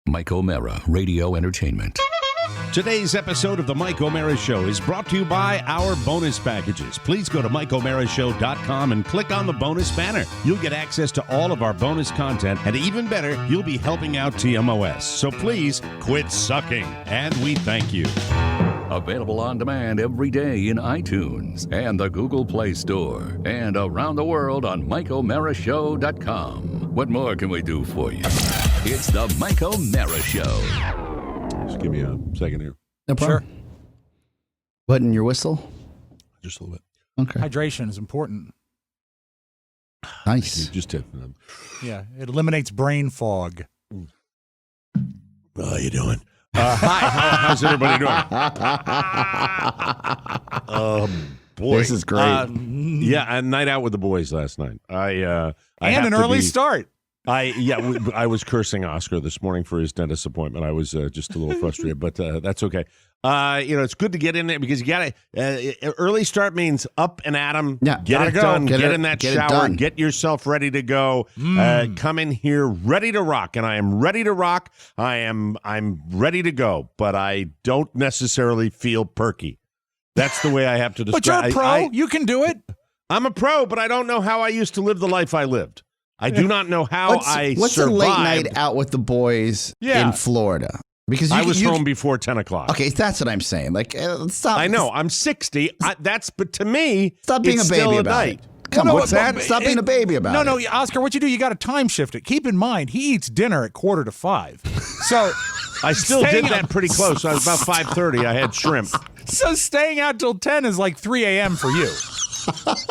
Mike O'Mara, Radio Entertainment. Today's episode of The Mike O'Mara Show is brought to you by our bonus packages. Please go to MikeO'MaraShow.com and click on the bonus banner. You'll get access to all of our bonus content, and even better, you'll be helping out TMOS. So please quit sucking, and we thank you. Available on demand every day in iTunes and the Google Play Store, and around the world on MikeO'MaraShow.com. What more can we do for you? It's the Mike O'Mara Show. Just give me a second here. No problem. Sure. Button your whistle? Just a little bit. Okay. Hydration is important. Nice. Just to, Yeah, it eliminates brain fog. how you doing? Hi, how's everybody doing? Boy. This is great. Yeah, a night out with the boys last night. I And an early start. I was cursing Oscar this morning for his dentist appointment. I was just a little frustrated, but that's okay. It's good to get in there because you got to. Early start means up and at 'em. Yeah, get it done. Get in that shower. It Get yourself ready to go. Come in here ready to rock, and I am ready to rock. I'm ready to go, but I don't necessarily feel perky. That's the way I have to describe. But you're a pro. You can do it. I'm a pro, but I don't know how I used to live the life I lived. I do not know how I what's survived. a late night out with the boys in Florida? Because I was home before 10 o'clock. Okay, that's what I'm saying. Like, stop. I know. I'm 60. But to me, stop being it's a baby still about night. it. Come on, what's that? Stop being a baby about it. No, Oscar, what you do, you got to time shift it. Keep in mind, he eats dinner at 4:45. So I still did that pretty close. So I was about 5:30. I had shrimp. So staying out till 10 is like 3 a.m. for you.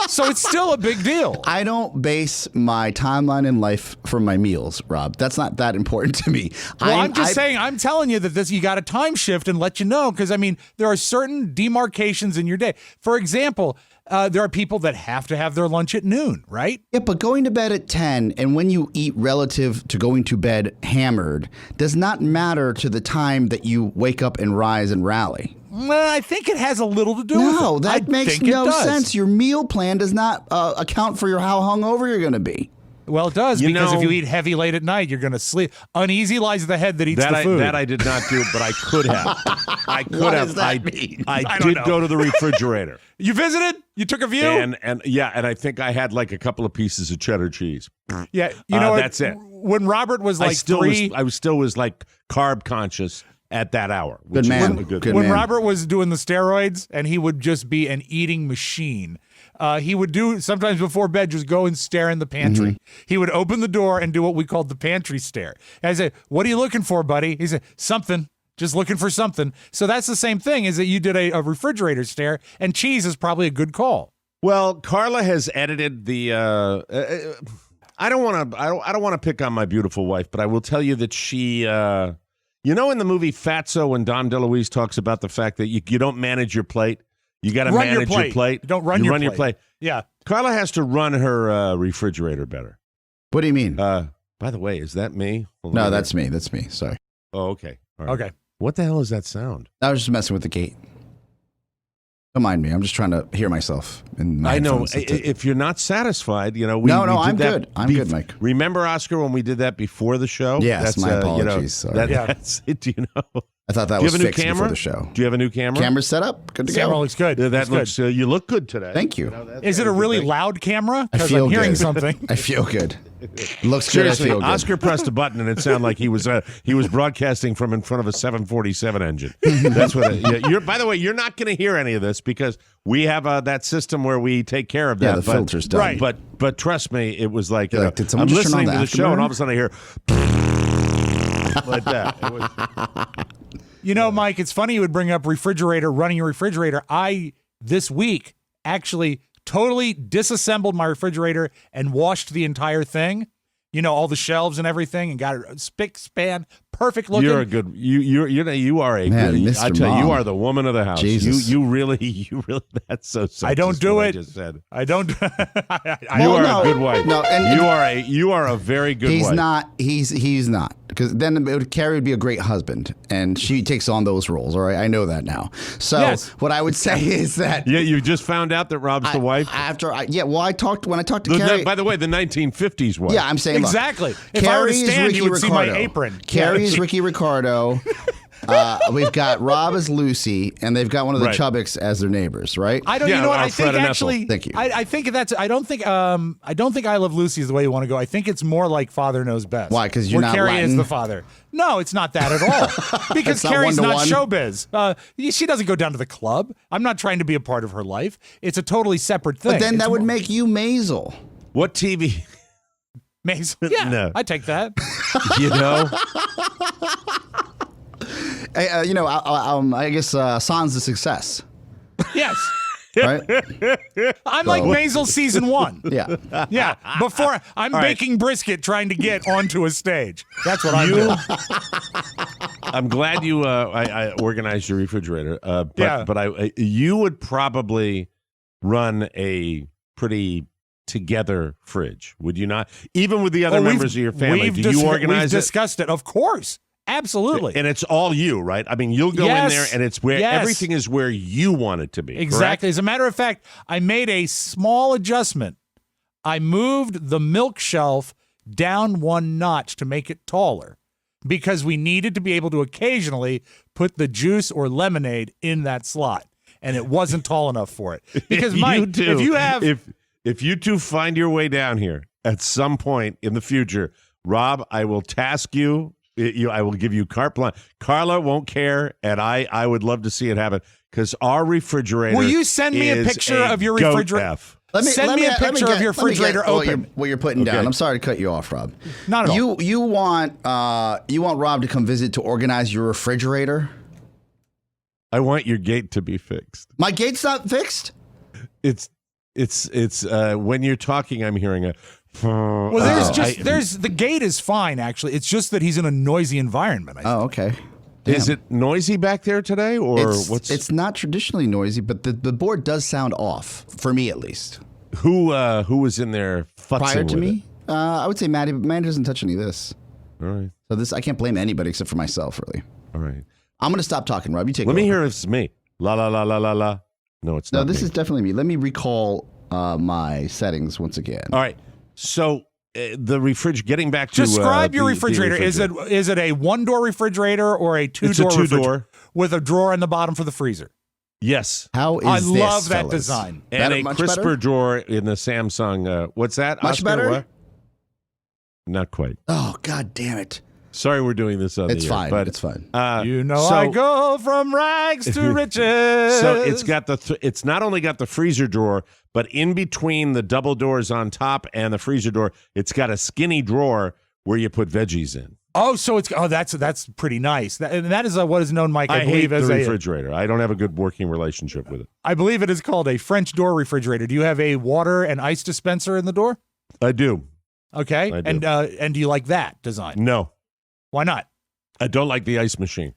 So it's still a big deal. I don't base my timeline in life from my meals, Rob. That's not that important to me. Well, I'm saying, I'm telling you that you got a time shift and let you know, because, I mean, there are certain demarcations in your day. For example, there are people that have to have their lunch at noon, right? Yeah, but going to bed at 10 and when you eat relative to going to bed hammered does not matter to the time that you wake up and rise and rally. Well, I think it has a little to do with it. No, that makes no sense. Your meal plan does not account for how hungover you're going to be. Well, it does, because if you eat heavy late at night, you're going to sleep. Uneasy lies the head that eats the food. That I did not do, but I could have. I could what have. Does that mean? I did go to the refrigerator. You visited? You took a view? And I think I had like a couple of pieces of cheddar cheese. Yeah, you know that's it. When Robert was like I still was like carb conscious at that hour. Good man. When Robert was doing the steroids and he would just be an eating machine, he would do sometimes before bed, just go and stare in the pantry. Mm-hmm. He would open the door and do what we called the pantry stare. And I said, "What are you looking for, buddy?" He said, "Something. Just looking for something." So that's the same thing, is that you did a refrigerator stare, and cheese is probably a good call. Well, Carla has edited the. I don't want to pick on my beautiful wife, but I will tell you that she. In the movie Fatso, when Dom DeLuise talks about the fact that you don't manage your plate, you got to manage your plate. You don't run your plate. Yeah. Carla has to run her refrigerator better. What do you mean? By the way, is that me? No, that's me. That's me. Sorry. Oh, okay. All right. Okay. What the hell is that sound? I was just messing with the gate. Don't mind me. I'm just trying to hear myself. I know. If you're not satisfied, we I'm good. I'm good, Mike. Remember, Oscar, when we did that before the show? Yes, my apologies. Sorry. That's it. Do you know? I thought that was fixed before the show. Do you have a new camera? Camera set up? Good to go. Camera looks good. That looks good. You look good today. Thank you. Is it a really loud camera? I feel I'm hearing good. something. I feel good. It looks Seriously, good. I feel good. Oscar pressed a button and it sounded like he was broadcasting from in front of a 747 engine. That's what. By the way, you're not going to hear any of this because we have that system where we take care of that. Yeah, the filter's done. Right. But trust me, it was like did someone I'm just turn on listening to the show and all of a sudden I hear like that. It was, Mike, it's funny you would bring up running your refrigerator. I, this week, actually totally disassembled my refrigerator and washed the entire thing. All the shelves and everything, and got it spick span, perfect looking. You're a good. You are a man, good. Mr. I tell you Mom. are the woman of the house. Jesus. You really. That's so. I don't do it. I just said. I don't. You are a good wife. No, and you are a very good wife. He's not. because then Carrie would be a great husband, and she takes on those roles. All right, I know that now. So Yes. what I would say is that Yeah, you just found out that Rob's the wife? when I talked to Carrie. By the way, the 1950s wife. Yeah, I'm saying look, Exactly. If I were to Carrie is stand, Ricky you would see my Ricardo. apron. Carrie is Ricky Ricardo. We've got Rob as Lucy, and they've got one of the Right. Chubbicks as their neighbors, right? I don't. Yeah, You know what? I Fred think and actually. Ethel. Thank you. I think that's. I don't think. I Love Lucy is the way you want to go. I think it's more like Father Knows Best. Why? 'Cause you're where not Carrie is Latin? the father. No, it's not that at all. Because It's not Carrie's not one-to-one? showbiz. She doesn't go down to the club. I'm not trying to be a part of her life. It's a totally separate thing. But then It's that would more- make you Maisel. What TV? Mason. Yeah, No. I take that. You know? I guess Sans the success, Yes. right? I'm like Maisel season 1. Yeah. Yeah. Before I'm baking brisket trying to get onto a stage. That's what I'm doing. I'm glad you I organized your refrigerator. Yeah. But you would probably run a pretty together fridge, would you not? Even with the other members of your family, do you organize We've it? discussed it. Of course. Absolutely. And it's all you, right? I mean, you'll go Yes. in there, and it's where Yes. everything is where you want it to be. Exactly. As a matter of fact, I made a small adjustment. I moved the milk shelf down 1 notch to make it taller because we needed to be able to occasionally put the juice or lemonade in that slot. And it wasn't tall enough for it. Because, Mike, if you have... if you two find your way down here at some point in the future, Rob, I will task you. I will give you carte blanche. Carla won't care, and I would love to see it happen because our refrigerator. Will you send me a is picture of your goat refrigerator? F. Send me a picture of your refrigerator open. What you're putting down. Okay. I'm sorry to cut you off, Rob. Not at all. You want Rob to come visit to organize your refrigerator? I want your gate to be fixed. My gate's not fixed. It's when you're talking, I'm hearing a. Well, there's the gate is fine, actually. It's just that he's in a noisy environment. I think. Oh, okay. Is it noisy back there today, or what's? It's not traditionally noisy, but the board does sound off for me at least. Who was in there futzing Prior to with me, I would say Maddie. But Maddie doesn't touch any of this, it? All right, so I can't blame anybody except for myself, really. all right. I'm gonna stop talking, Rob. You take. Let me over. hear if it's me. La la la la la la. No, it's No, not. this me. is definitely me. Let me recall my settings once again. All right. So the getting back to Describe your the refrigerator. Is it a 1-door refrigerator or a 2-door? It's a 2-door refrigerator with a drawer in the bottom for the freezer? Yes, How is I this, love that fellas? design. and Better- a much crisper better? drawer in the Samsung. What's that? Much Oscar? better? What? Not quite. Oh, God damn it! Sorry, we're doing this on It's the air, fine. but It's fine. You know, so- I go from rags to riches. So it's got it's not only got the freezer drawer, but in between the double doors on top and the freezer door, it's got a skinny drawer where you put veggies in. That's pretty nice. That is what is known, Mike. I hate believe the as a. refrigerator. I don't have a good working relationship with it. I believe it is called a French door refrigerator. Do you have a water and ice dispenser in the door? I do. Okay, I do. And do you like that design? No, Why not? I don't like the ice machine.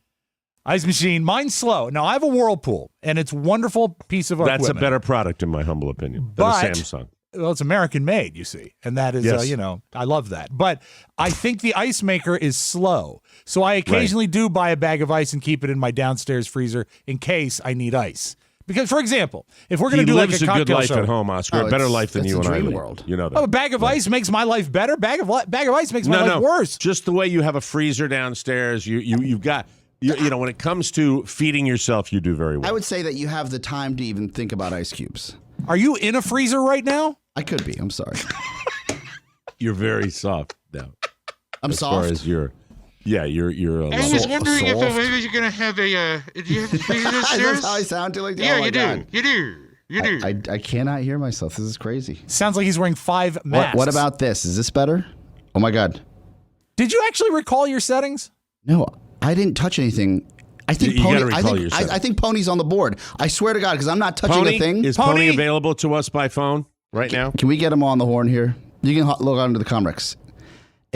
Ice machine. Mine's slow. Now I have a Whirlpool, and it's a wonderful piece of equipment. That's a better product, in my humble opinion, than But- a Samsung. Well, it's American made, you see, and that is, Yes. I love that. But I think the ice maker is slow, so I occasionally do buy a bag of ice and keep it in my downstairs freezer in case I need ice. Because, for example, if we're going He to do like lives a a cocktail good life show, at home, Oscar. Oh, a better it's- life than it's you a and I dream lead. world. You know that. a bag of ice makes my life better. Bag of ice makes my life worse. Just the way you have a freezer downstairs, you've got. You know, when it comes to feeding yourself, you do very well. I would say that you have the time to even think about ice cubes. Are you in a freezer right now? I could be. I'm sorry. You're very soft now. I'm as soft. far as you're a I was Soft. wondering if Soft. maybe you're gonna have a. Do you have a freezer Is downstairs? that how I sound to like? Yeah, oh my you do. God. You do. You do. I cannot hear myself. This is crazy. Sounds like he's wearing 5 masks. What about this? Is this better? Oh my God. Did you actually recall your settings? No, I didn't touch anything. I think You Pony. gotta I recall think, your I settings. think Pony's on the board. I swear to God, because I'm not touching Pony? a thing. Is Pony? Pony available to us by phone right now? Can we get him on the horn here? You can log on to the Comrex.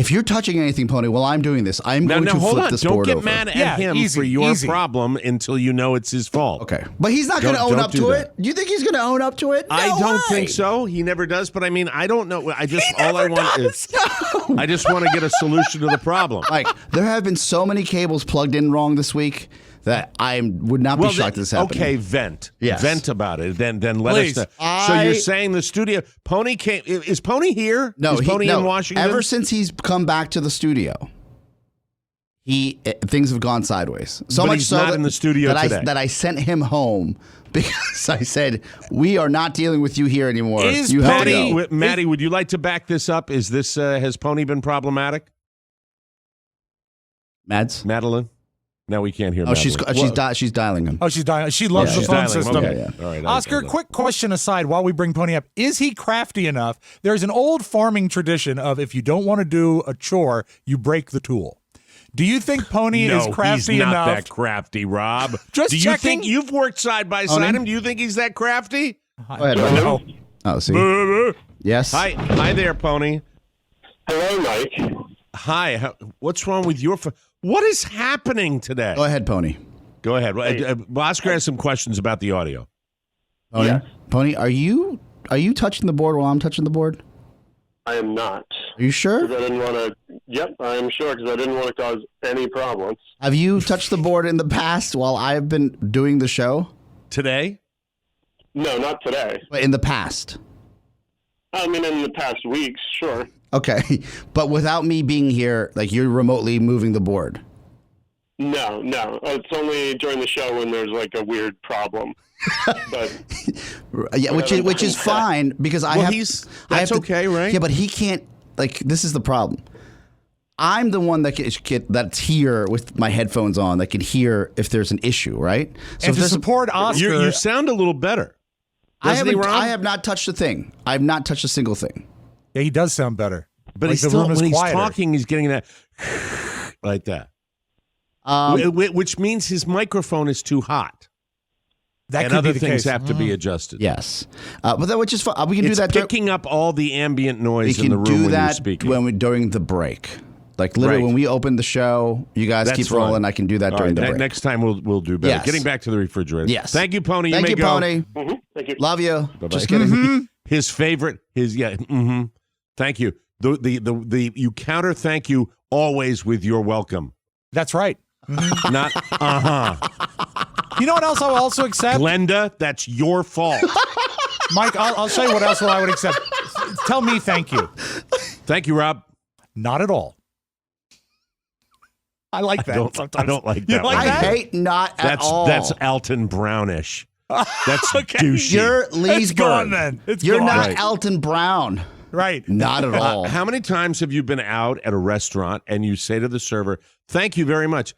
If you're touching anything, Pony, while I'm doing this, I'm going to hold flip on. this Don't board get over. mad at him for your problem until you know it's his fault. Okay. But he's not going to own up to it. Do you think he's going to own up to it? No I don't way. think so. He never does. But I mean, I don't know. I just I just want to get a solution to the problem. Like, there have been so many cables plugged in wrong this week that I would not be shocked this happened. Okay, vent. Yes. Vent about it. Then let Please. us know. So you're saying the studio Pony came is Pony here? No, is Pony in Washington? Ever since he's come back to the studio, things have gone sideways. So But much he's so not that, in the studio today. that I sent him home because I said, we are not dealing with you here anymore. Is you have to go. Maddie, would you like to back this up? Is this has Pony been problematic? Madeline? No, we can't hear. Oh, Madeline. she's dialing him. Oh, she's dying. She loves the she's phone dialing. system. Okay. All right, Oscar, quick question aside while we bring Pony up. Is he crafty enough? There's an old farming tradition of if you don't want to do a chore, you break the tool. Do you think Pony is crafty he's not enough? that crafty, Rob. Just do you checking. think you've worked side by side him? Do you think he's that crafty? Go ahead. No. Oh, see. Yes. Hi there, Pony. Hello, Mike. Hi. What's wrong with your phone? What is happening today? Go ahead, Pony. Go ahead. Oscar has some questions about the audio. Pony. Yes. Pony, are you touching the board while I'm touching the board? I am not. Are you sure? 'Cause I didn't want to. Yep, I am sure because I didn't want to cause any problems. Have you touched the board in the past while I've been doing the show? Today? No, not today. But in the past. I mean, in the past weeks, sure. Okay. But without me being here, like you're remotely moving the board. No. It's only during the show when there's like a weird problem. But Yeah, which is fine because I have. That's okay, right? Yeah, but he can't. Like, this is the problem. I'm the one that's here with my headphones on that can hear if there's an issue, right? So And to support Oscar, You sound a little better. I Doesn't he, Rob? have not touched a thing. I have not touched a single thing. yeah, he does sound better. But Like he's the still, room is when he's quieter. talking, he's getting that like that. Which means his microphone is too hot. That and could other be the things case. have to be adjusted. Yes, but that which is fun. We can It's do that. picking up all the ambient noise We in the can room do when you're that speaking. during the break. Like literally, Right. when we open the show, you guys That's keep fine. rolling. I can do that All during right, the break. next time we'll do better. Yes. Getting back to the refrigerator. Yes. Thank you, Pony. Thank you you, may go. Pony. thank you. Love you. Bye-bye. Just kidding. His favorite. Thank you. The you counter thank you always with you're welcome. That's right. Not You know what else I'll also accept? Glenda, that's your fault. Mike, I'll show you what else I would accept. Tell me thank you. Thank you, Rob. Not at all. I like that. I don't like You that. like one. that? I hate not at all. That's Alton Brownish. That's douchey. You're It's Leesburg. gone then. It's You're gone. not Right. Elton Brown. Right. Not at all. How many times have you been out at a restaurant and you say to the server, "Thank you very much."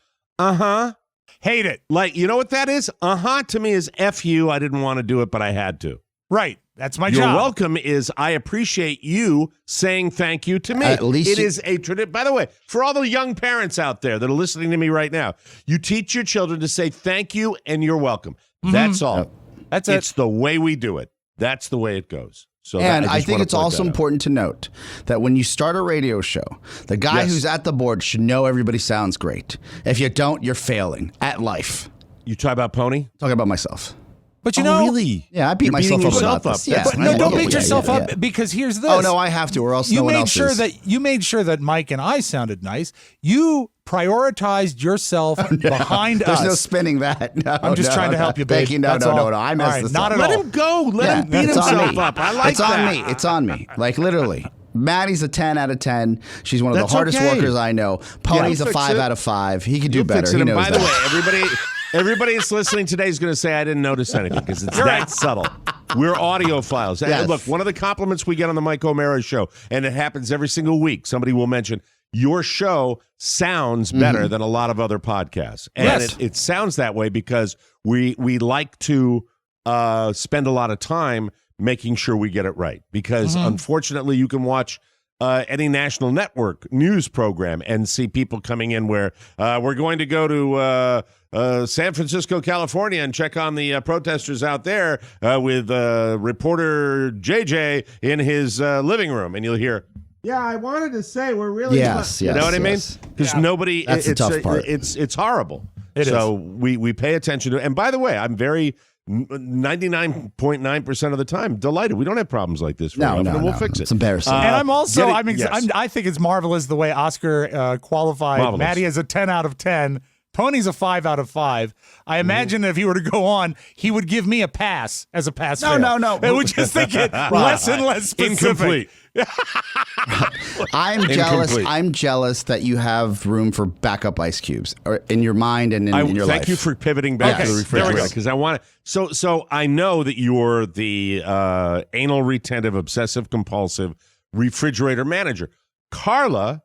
Hate it. Like, you know what that is? To me is F you. I didn't want to do it, but I had to. Right. That's my You're job. welcome is I appreciate you saying thank you to me. At least it you- is a tradition. By the way, for all the young parents out there that are listening to me right now, you teach your children to say thank you and you're welcome. That's all. That's it. It's the way we do it. That's the way it goes. So And I I just think wanna it's point also that out. important to note that when you start a radio show, the guy Yes. who's at the board should know everybody sounds great. If you don't, you're failing at life. You talk about Pony? Talking about myself. But you know, really? Yeah, I beat You're myself beating up yourself about up. this. Yeah, That's but no, I don't love beat it. yourself yeah, up yeah. because here's this. Oh no, I have to, or else you no one made else sure is. that you made sure that Mike and I sounded nice. You prioritized yourself behind us. There's no spinning that. No, I'm just no, trying to help you, babe. Thank you. No, That's no, all. no. I All messed right, this not up. at Let all. him go. Let him beat it's on himself me. up. I like it's that. on me. It's on me. Like literally. Maddie's a 10 out of 10. She's one of That's the hardest okay. workers I know. Pony's You'll a fix 5 it. out of 5. He could do You'll better. fix it. He And knows by the that. way, everybody that's listening today is going to say I didn't notice anything because it's that subtle. We're audiophiles. Yes. And look, one of the compliments we get on the Mike O'Mara show, and it happens every single week, somebody will mention, your show sounds better than a lot of other podcasts. And Yes. it sounds that way because we like to spend a lot of time making sure we get it right. Because unfortunately, you can watch any national network news program and see people coming in where we're going to go to San Francisco, California, and check on the protesters out there with reporter JJ in his living room. And you'll hear, Yeah, I wanted to say we're really. Yes, You know what I mean? yes. Because nobody. That's the it's tough part. It's horrible. It so we pay attention to it. And by the way, I'm very 99.9% of the time delighted. We don't have problems like this. No, and we'll no. fix it. It's embarrassing. And I'm also, yes. I think it's marvelous the way Oscar qualified. Marvelous. Maddie is a 10 out of 10. Tony's a 5 out of 5. I imagine if he were to go on, he would give me a pass as a pass. No, fail. no. It would just think it less and less specific. Incomplete. I'm jealous. Incomplete. I'm jealous that you have room for backup ice cubes or in your mind and in your life. Thank you for pivoting back Okay, to the there we refrigerator go. because I want to. So I know that you're the anal retentive, obsessive compulsive refrigerator manager. Carla,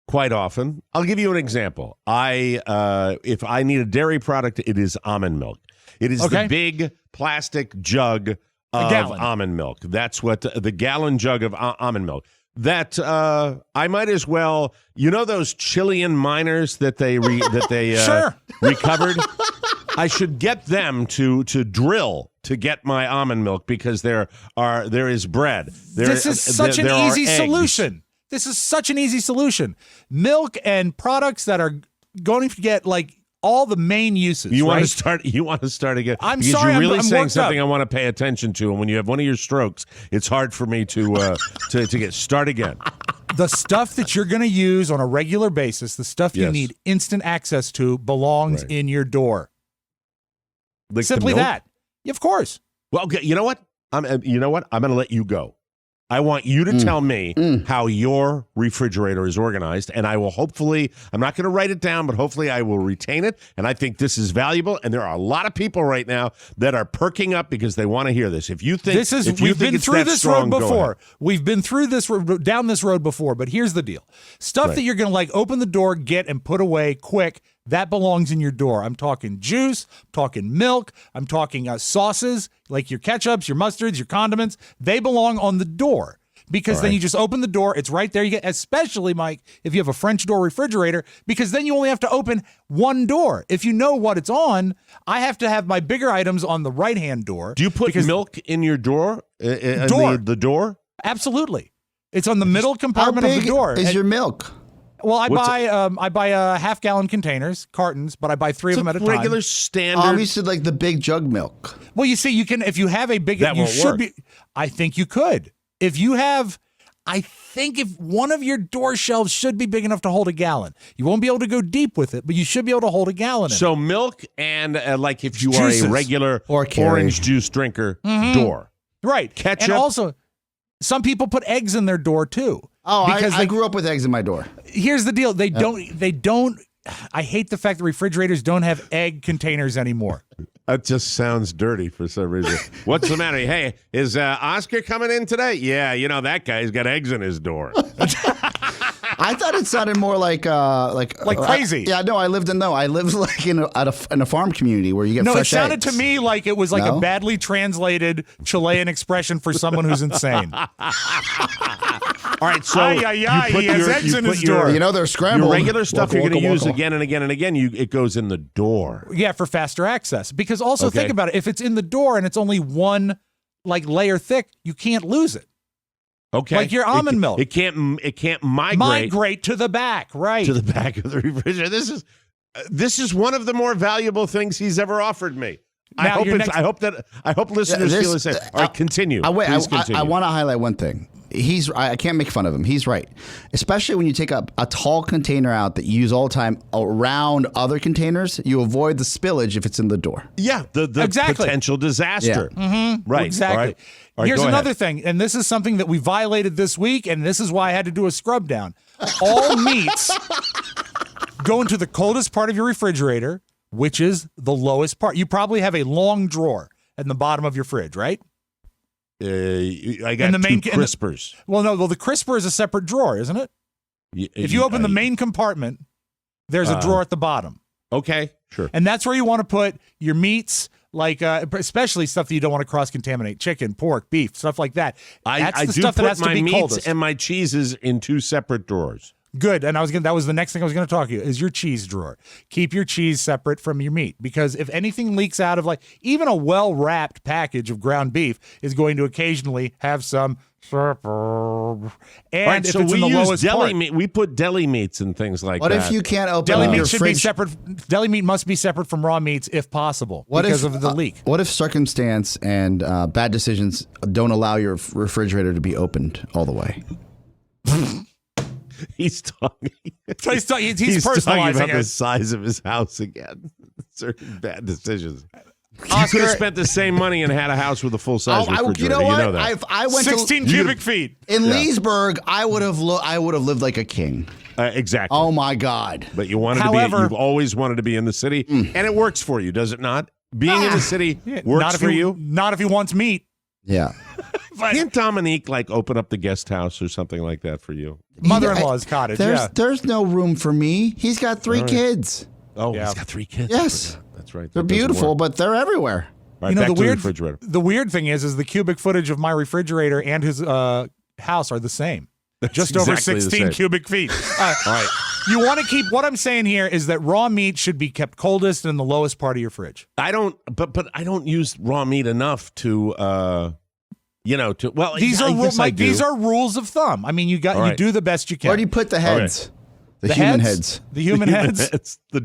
quite often, I'll give you an example. If I need a dairy product, it is almond milk. It is Okay. the big plastic jug of gallon. almond milk. That's what the gallon jug of almond milk. That I might as well, those Chilean miners that they Sure. recovered. I should get them to drill to get my almond milk because there is bread. This is such an easy solution. This is such an easy solution. Milk and products that are going to get like all the main uses. You right? want to start again. I'm because sorry, you're really I'm saying worked something up. I want to pay attention to, and when you have one of your strokes, it's hard for me to get start again. The stuff that you're going to use on a regular basis, the stuff you Yes. need instant access to, belongs Right. in your door. Like the Simply milk? that. Yeah, of course. Well, okay, you know what? I'm going to let you go. I want you to tell me how your refrigerator is organized, and I will I'm not going to write it down, but hopefully I will retain it, and I think this is valuable, and there are a lot of people right now that are perking up because they want to hear this. If you think We've been through this road go before. ahead. We've been through down this road before, but here's the deal. Stuff Right. that you're going to like open the door, get, and put away quick, that belongs in your door. I'm talking juice, I'm talking milk, I'm talking sauces, like your ketchups, your mustards, your condiments. They belong on the door. Because then you just open the door, it's right there. You get, especially, Mike, if you have a French door refrigerator, because then you only have to open one door. If you know what it's on, I have to have my bigger items on the right-hand door. Do you put milk in your door? Door. The door? Absolutely. It's on the middle How compartment of big the door. is And- your milk? Well, I buy half-gallon containers, cartons, but I buy 3 of them at a time. Regular standard. Obviously, like the big jug milk. Well, you see, you can if you have a big. That you won't should work. be. I think you could. If you have, I think if one of your door shelves should be big enough to hold a gallon. You won't be able to go deep with it, but you should be able to hold a gallon. So milk and like if you Juices. are a regular Or carry. orange juice drinker, door. Right. Ketchup. And also, some people put eggs in their door too. Oh, because I grew up with eggs in my door. Here's the deal. They don't. I hate the fact that refrigerators don't have egg containers anymore. That just sounds dirty for some reason. What's the matter? Hey, is Oscar coming in today? Yeah, that guy's got eggs in his door. I thought it sounded more like crazy. I lived like in a farm community where you get No, it fresh sounded eggs. to me like it was like No? a badly translated Chilean expression for someone who's insane. All right, so Ay, ay, ay, he has eggs in his door. They're scrambled. Your regular stuff you're going to use Waka. again and again and again. It goes in the door. Yeah, for faster access. Because also Okay. think about it. If it's in the door and it's only one like layer thick, you can't lose it. Okay, Like your almond milk. It can't migrate Migrate to the back, right? to the back of the refrigerator. This is one of the more valuable things he's ever offered me. I Now, hope listeners feel the same. All right, continue. Please continue. I want to highlight one thing. I can't make fun of him. He's right. Especially when you take a tall container out that you use all the time around other containers, you avoid the spillage if it's in the door. Yeah, the Exactly. potential disaster. Right. Exactly. All right, Here's go another ahead. thing, and this is something that we violated this week, and this is why I had to do a scrub down. All meats go into the coldest part of your refrigerator, which is the lowest part. You probably have a long drawer in the bottom of your fridge, right? I got And the main- two and the- crispers. Well, no. Well, the crisper is a separate drawer, isn't it? If you open the main compartment, there's a drawer at the bottom. Okay, sure. And that's where you want to put your meats, like especially stuff that you don't want to cross-contaminate, chicken, pork, beef, stuff like that. That's I the do stuff put that has to my be meats coldest. and my cheeses in two separate drawers. Good. And that was the next thing I was going to talk to you is your cheese drawer. Keep your cheese separate from your meat because if anything leaks out of even a well-wrapped package of ground beef is going to occasionally have some and right, if so it's in the use lowest deli part, meat. We put deli meats and things like What that. if you can't open deli up meat your should be fridge? separate. Deli meat must be separate from raw meats if possible because of the leak. What if circumstance and bad decisions don't allow your refrigerator to be opened all the way? He's talking. He's talking personalizing about it. the size of his house again. Certain bad decisions. You Oscar- could have spent the same money and had a house with a full size refrigerator. You know what? that. I went 16 to, cubic feet. in Leesburg. I would have lived like a king. Exactly. Oh my God! But you wanted However- to be. You've always wanted to be in the city, and it works for you, does it not? Being in the city works not if for you. Not if he wants meat. Yeah. Can't Dominique open up the guest house or something like that for you? Mother-in-law's cottage. There's no room for me. He's got 3 kids. Oh, Yeah. he's got 3 kids. Yes. That's right. They're That doesn't beautiful, work. but they're everywhere. All right, back to the weird refrigerator. The weird thing is the cubic footage of my refrigerator and his house are the same. Just over exactly the 16 same. cubic feet. All right. You want to keep what I'm saying here is that raw meat should be kept coldest in the lowest part of your fridge. I don't, but I don't use raw meat enough to, well, These I guess I do. these are rules of thumb. I mean, you right. do the best you can. Where do you put the heads? The The human heads. The human heads. It's the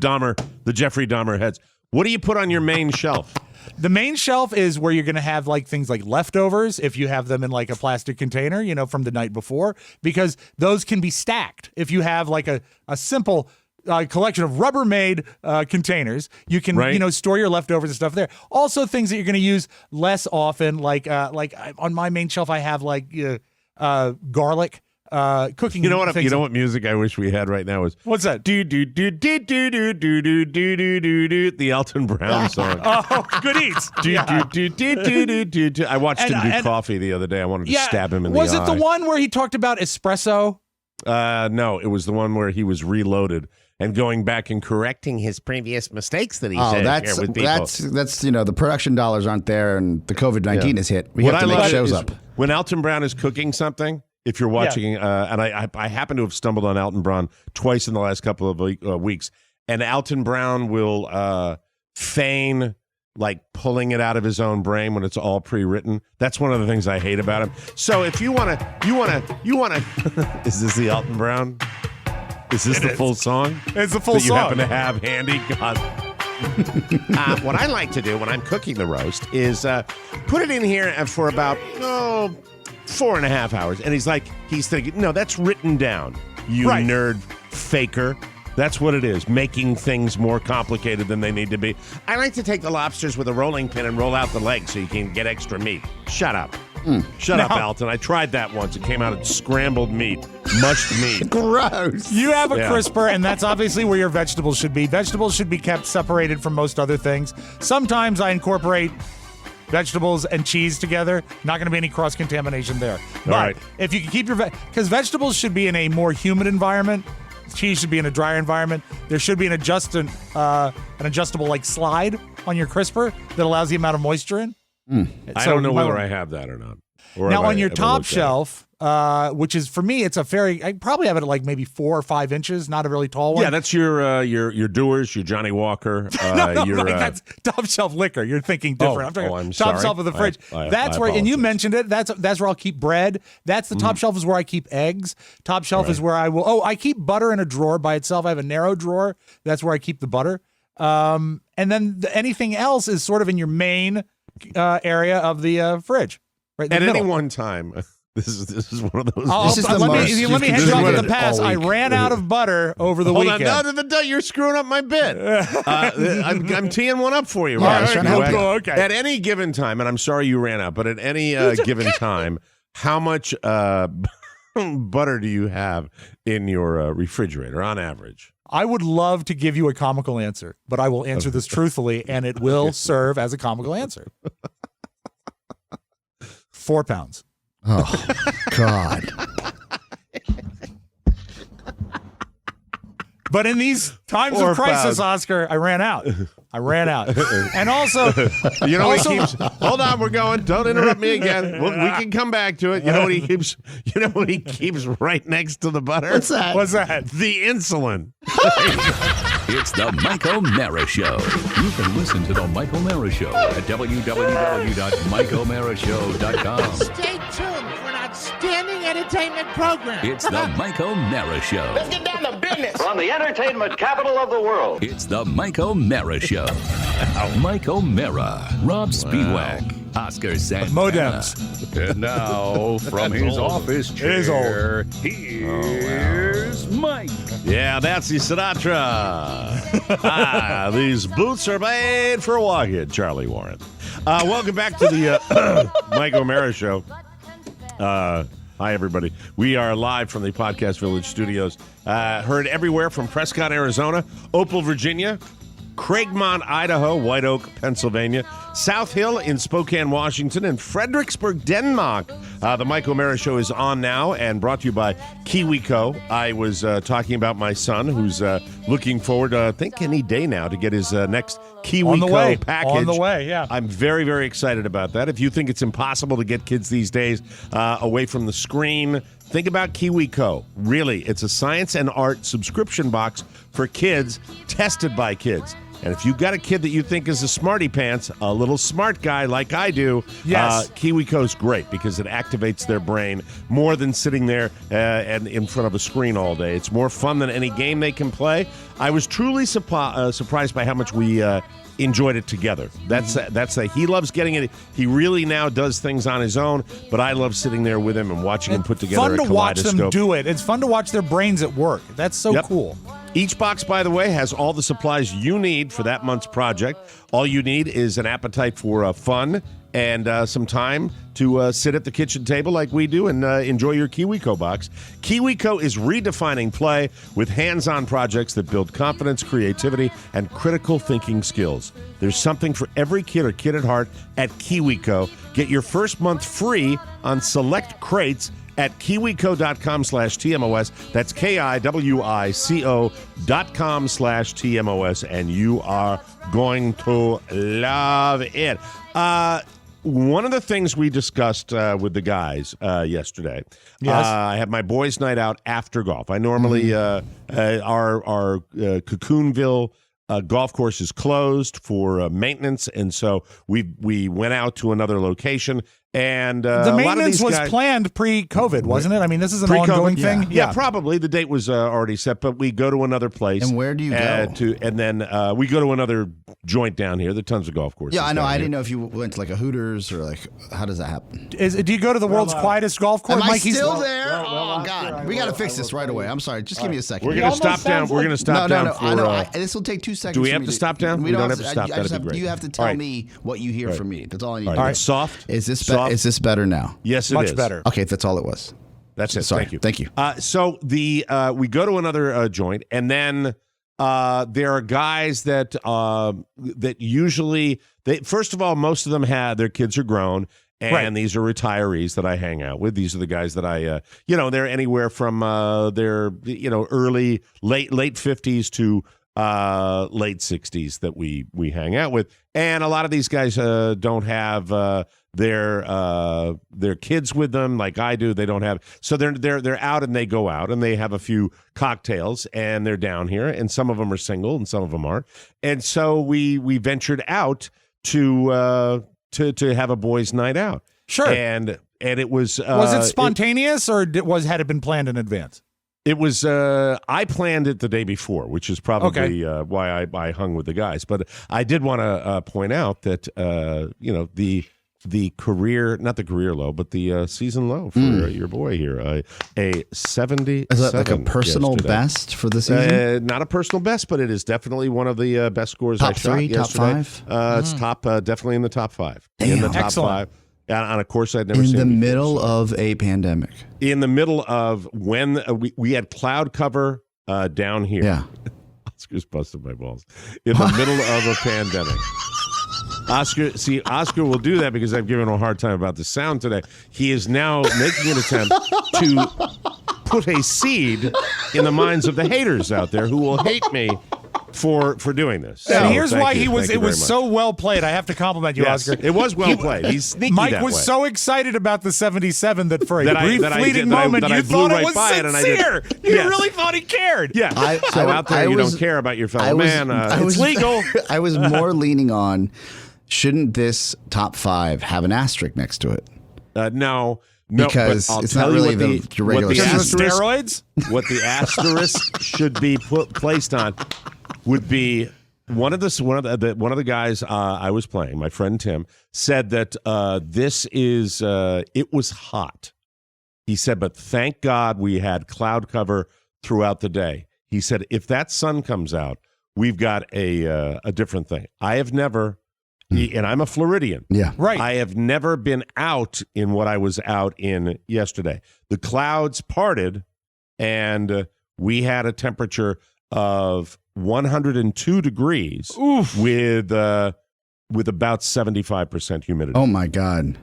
Jeffrey Dahmer heads. What do you put on your main shelf? The main shelf is where you're going to have things like leftovers if you have them in a plastic container, from the night before, because those can be stacked. If you have a simple collection of Rubbermaid containers, you can Right. store your leftovers and stuff there. Also, things that you're going to use less often, like on my main shelf, I have garlic. Cooking. You know what? things. You know what music I wish we had right now is What's that? do do do do do do do do do do do do the Elton Brown song. Oh, good eats. Do Yeah. do do do do do do. I watched him do And- coffee the other day. I wanted to stab him in Was the it eye. the one where he talked about espresso? No, it was the one where he was reloaded and going back and correcting his previous mistakes that he Oh, said that's here with people. that's the production dollars aren't there, and the COVID-19 has hit. We have to make shows up. When Elton Brown is cooking something. If you're watching, and I happen to have stumbled on Elton Brown twice in the last couple of weeks, and Elton Brown will feign pulling it out of his own brain when it's all pre-written. That's one of the things I hate about him. So if you wanna, is this the Elton Brown? Is this the full song? It's the full that you song. happen to have handy? God. What I like to do when I'm cooking the roast is put it in here for about 4.5 hours. And he's thinking, no, that's written down, you Right. nerd faker. That's what it is, making things more complicated than they need to be. I like to take the lobsters with a rolling pin and roll out the legs so you can get extra meat. Shut up. Shut up, Alton. I tried that once. It came out as scrambled meat, mushed meat. Gross. You have a Yeah. crisper, and that's obviously where your vegetables should be. Vegetables should be kept separated from most other things. Sometimes I incorporate vegetables and cheese together. Not going to be any cross-contamination there. But right. if you can keep your because vegetables should be in a more humid environment. Cheese should be in a drier environment. There should be an adjustable slide on your crisper that allows the amount of moisture in. I don't know whether I have that or not. Or Now have I on your ever top looked at it. shelf, which is for me, I probably have it at maybe 4 or 5 inches, not a really tall one. Yeah, that's your Doers, your Johnny Walker. That's top shelf liquor. You're thinking different. I'm talking I'm top sorry. shelf of the fridge. I That's where, and you apologize. mentioned it. That's where I'll keep bread. That's the top shelf is where I keep eggs. Top shelf is where I will. Oh, I keep butter in a drawer by itself. I have a narrow drawer. That's where I keep the butter. And then anything else is sort of in your main area of the fridge. Right in the At middle. any one time, this is one of those. This is the let most me you've head you off contributed to the pass. all I week. ran out of butter over the Hold weekend. on, no, you're screwing up my bit. I'm teeing one up for you. Yeah, I Rob. was trying to help At- you. Oh, okay. At any given time, and I'm sorry you ran out, but at any given time, how much butter do you have in your refrigerator on average? I would love to give you a comical answer, but I will answer this truthfully, and it will serve as a comical answer. 4 pounds. Oh God. But in these times 4 of crisis, pounds. Oscar, I ran out. And also, You know what he keeps? Hold on, we're going. Don't interrupt me again. We can come back to it. You know what he keeps? You know what he keeps right next to the butter? What's that? what's that? The insulin. It's the Mike O'Mara Show. You can listen to the Mike O'Mara Show at www.mikeomarashow.com. Stay tuned for an outstanding entertainment program. It's the Mike O'Mara Show. Let's get down to business. From the entertainment capital of the world. It's the Mike O'Mara Show. Mike O'Mara, Rob Spiewak, Oscar Santana. Modems. And now, from his office It is chair, here's Mike. Yeah, that's the Sinatra. These boots are made for walking, Charlie Warren. Welcome back to the Mike O'Mara Show. Hi, everybody. We are live from the Podcast Village studios. Heard everywhere from Prescott, Arizona, Opal, Virginia, Craigmont, Idaho, White Oak, Pennsylvania, South Hill in Spokane, Washington, and Fredericksburg, Denmark. The Mike O'Mara Show is on now and brought to you by KiwiCo. I was talking about my son who's looking forward, I think, any day now to get his next KiwiCo package. On the way, yeah. I'm very, very excited about that. If you think it's impossible to get kids these days away from the screen, think about KiwiCo. Really, it's a science and art subscription box for kids, tested by kids. And if you've got a kid that you think is a smarty pants, a little smart guy like I do, Yes. KiwiCo's great because it activates their brain more than sitting there and in front of a screen all day. It's more fun than any game they can play. I was truly surprised by how much we enjoyed it together. He loves getting it. He really now does things on his own, but I love sitting there with him and watching him put together a fun to watch them kaleidoscope. do it. It's fun to watch their brains at work. That's so Yep. cool. Each box, by the way, has all the supplies you need for that month's project. All you need is an appetite for fun and some time to sit at the kitchen table like we do and enjoy your KiwiCo box. KiwiCo is redefining play with hands-on projects that build confidence, creativity, and critical thinking skills. There's something for every kid or kid at heart at KiwiCo. Get your first month free on select crates at kiwico.com/TMOS. That's KIWICO.com/TMOS, and you are going to love it. One of the things we discussed with the guys yesterday, Yes. I have my boys' night out after golf. I normally, our Cocoonville golf course is closed for maintenance, and so we went out to another location. And The a lot of maintenance these was guys, planned pre-COVID, wasn't it? I mean, this is an Pre-COVID? ongoing thing. Yeah, probably. The date was already set, but we go to another place. And where do you go? And then we go to another joint down here. There are tons of golf courses. Yeah, I know. down I here. didn't know if you went to like a Hooters or like, how does that happen? Do you go to the world's quietest golf course? Am I Mike, he's- still there? well, Oh, God. Oscar, We I got to will- fix I this will- right away. I'm sorry. Just give me a second. We're going to almost stop down. sounds We're going to like- stop down no. for. I know. This will take 2 seconds. do we for have me to stop down? We We don't have to stop. I That'd just be have, great. you have to All tell right. me what you hear from me. That's all I need. All to right. know. Soft. Is this Soft? is this better now? Yes, it much is. better. Okay, that's all it was. That's it. Sorry. Thank you. So the we go to another joint, and then there are guys that usually first of all, most of them their kids are grown. And Right. these are retirees that I hang out with. These are the guys that I, they're anywhere from their, late 50s to late 60s that we hang out with. And a lot of these guys don't have their kids with them like I do. They don't have, so they're out and they go out and they have a few cocktails and they're down here. And some of them are single and some of them aren't. And so we ventured out to have a boys' night out. Sure. And it was it spontaneous or had it been planned in advance? It was I planned it the day before, which is probably why I hung with the guys. But I did want to point out that the career, not the career low, but the season low for your boy here, a 70. Is that like a personal yesterday. best for the season? Not a personal best, but it is definitely one of the best scores I Top shot 3, top yesterday. 5? It's top, definitely in the top 5. In Damn. the top Excellent. 5. On a course I'd never In seen the before, middle so. of a pandemic. In the middle of when we had cloud cover down here. Yeah. Oscar's busted my balls. In the middle of a pandemic. Oscar will do that because I've given him a hard time about the sound today. He is now making an attempt to put a seed in the minds of the haters out there who will hate me for doing this. And So, here's thank why you. it Thank you was very so much. well played. I have to compliment you, Yes, Oscar. it was well played. He's sneaky Mike that was way. so excited about the 77 that for a That I- brief that I fleeting did- that I- moment that I you blew thought right it was by it, and I did- sincere. You Yes. really thought he cared. Yeah. So out there, you don't care about your fellow man. It's legal. I was more leaning on, shouldn't this top 5 have an asterisk next to it? No. Because but I'll it's tell not you really what the regular what the season. asterisk, Steroids? what the asterisk should be placed on would be one of the guys I was playing, my friend Tim, said that it was hot. He said, but thank God we had cloud cover throughout the day. He said, if that sun comes out, we've got a different thing. I have never. And I'm a Floridian. Yeah. Right. I have never been out in what I was out in yesterday. The clouds parted, and we had a temperature of 102 degrees with about 75% humidity. Oh, my God.